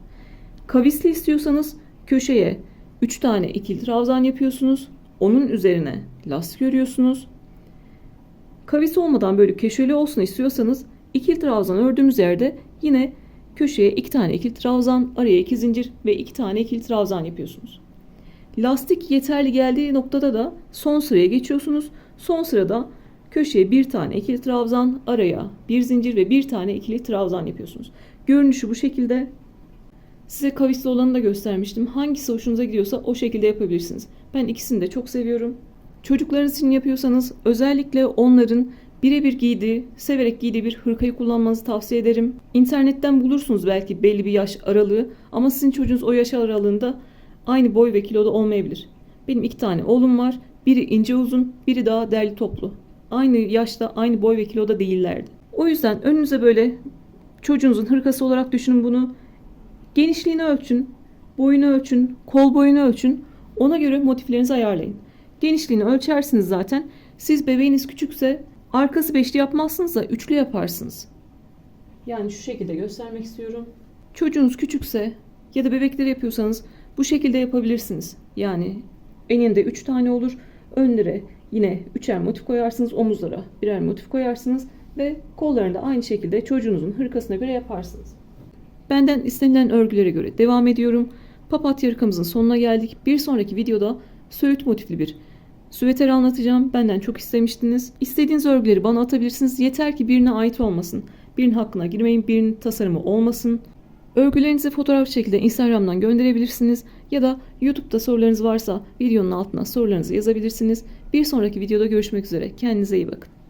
S1: Kavisli istiyorsanız köşeye 3 tane ikili trabzan yapıyorsunuz. Onun üzerine lastik örüyorsunuz. Kavis olmadan böyle köşeli olsun istiyorsanız ikili trabzan ördüğümüz yerde yine köşeye 2 tane ikili trabzan, araya 2 zincir ve 2 tane ikili trabzan yapıyorsunuz. Lastik yeterli geldiği noktada da son sıraya geçiyorsunuz. Son sırada köşeye 1 tane ikili trabzan, araya 1 zincir ve 1 tane ikili trabzan yapıyorsunuz. Görünüşü bu şekilde. Size kavisli olanı da göstermiştim. Hangisi hoşunuza gidiyorsa o şekilde yapabilirsiniz. Ben ikisini de çok seviyorum. Çocuklarınız için yapıyorsanız özellikle onların birebir giydiği, severek giydiği bir hırkayı kullanmanızı tavsiye ederim. İnternetten bulursunuz belki belli bir yaş aralığı ama sizin çocuğunuz o yaş aralığında aynı boy ve kiloda olmayabilir. Benim 2 tane oğlum var. Biri ince uzun, biri daha derli toplu. Aynı yaşta, aynı boy ve kiloda değillerdi. O yüzden önünüze böyle çocuğunuzun hırkası olarak düşünün bunu. Genişliğini ölçün, boyunu ölçün, kol boyunu ölçün. Ona göre motiflerinizi ayarlayın. Genişliğini ölçersiniz zaten. Siz bebeğiniz küçükse arkası beşli yapmazsınız da üçlü yaparsınız. Yani şu şekilde göstermek istiyorum. Çocuğunuz küçükse ya da bebekleri yapıyorsanız bu şekilde yapabilirsiniz. Yani eninde 3 tane olur. Önlere yine 3'er motif koyarsınız. Omuzlara birer motif koyarsınız. Ve kollarını da aynı şekilde çocuğunuzun hırkasına göre yaparsınız. Benden istenilen örgülere göre devam ediyorum. Papatya hırkamızın sonuna geldik. Bir sonraki videoda söğüt motifli bir Süveter anlatacağım. Benden çok istemiştiniz. İstediğiniz örgüleri bana atabilirsiniz. Yeter ki birine ait olmasın. Birinin hakkına girmeyin, birinin tasarımı olmasın. Örgülerinizi fotoğraf şekilde Instagram'dan gönderebilirsiniz ya da YouTube'da sorularınız varsa videonun altına sorularınızı yazabilirsiniz. Bir sonraki videoda görüşmek üzere. Kendinize iyi bakın.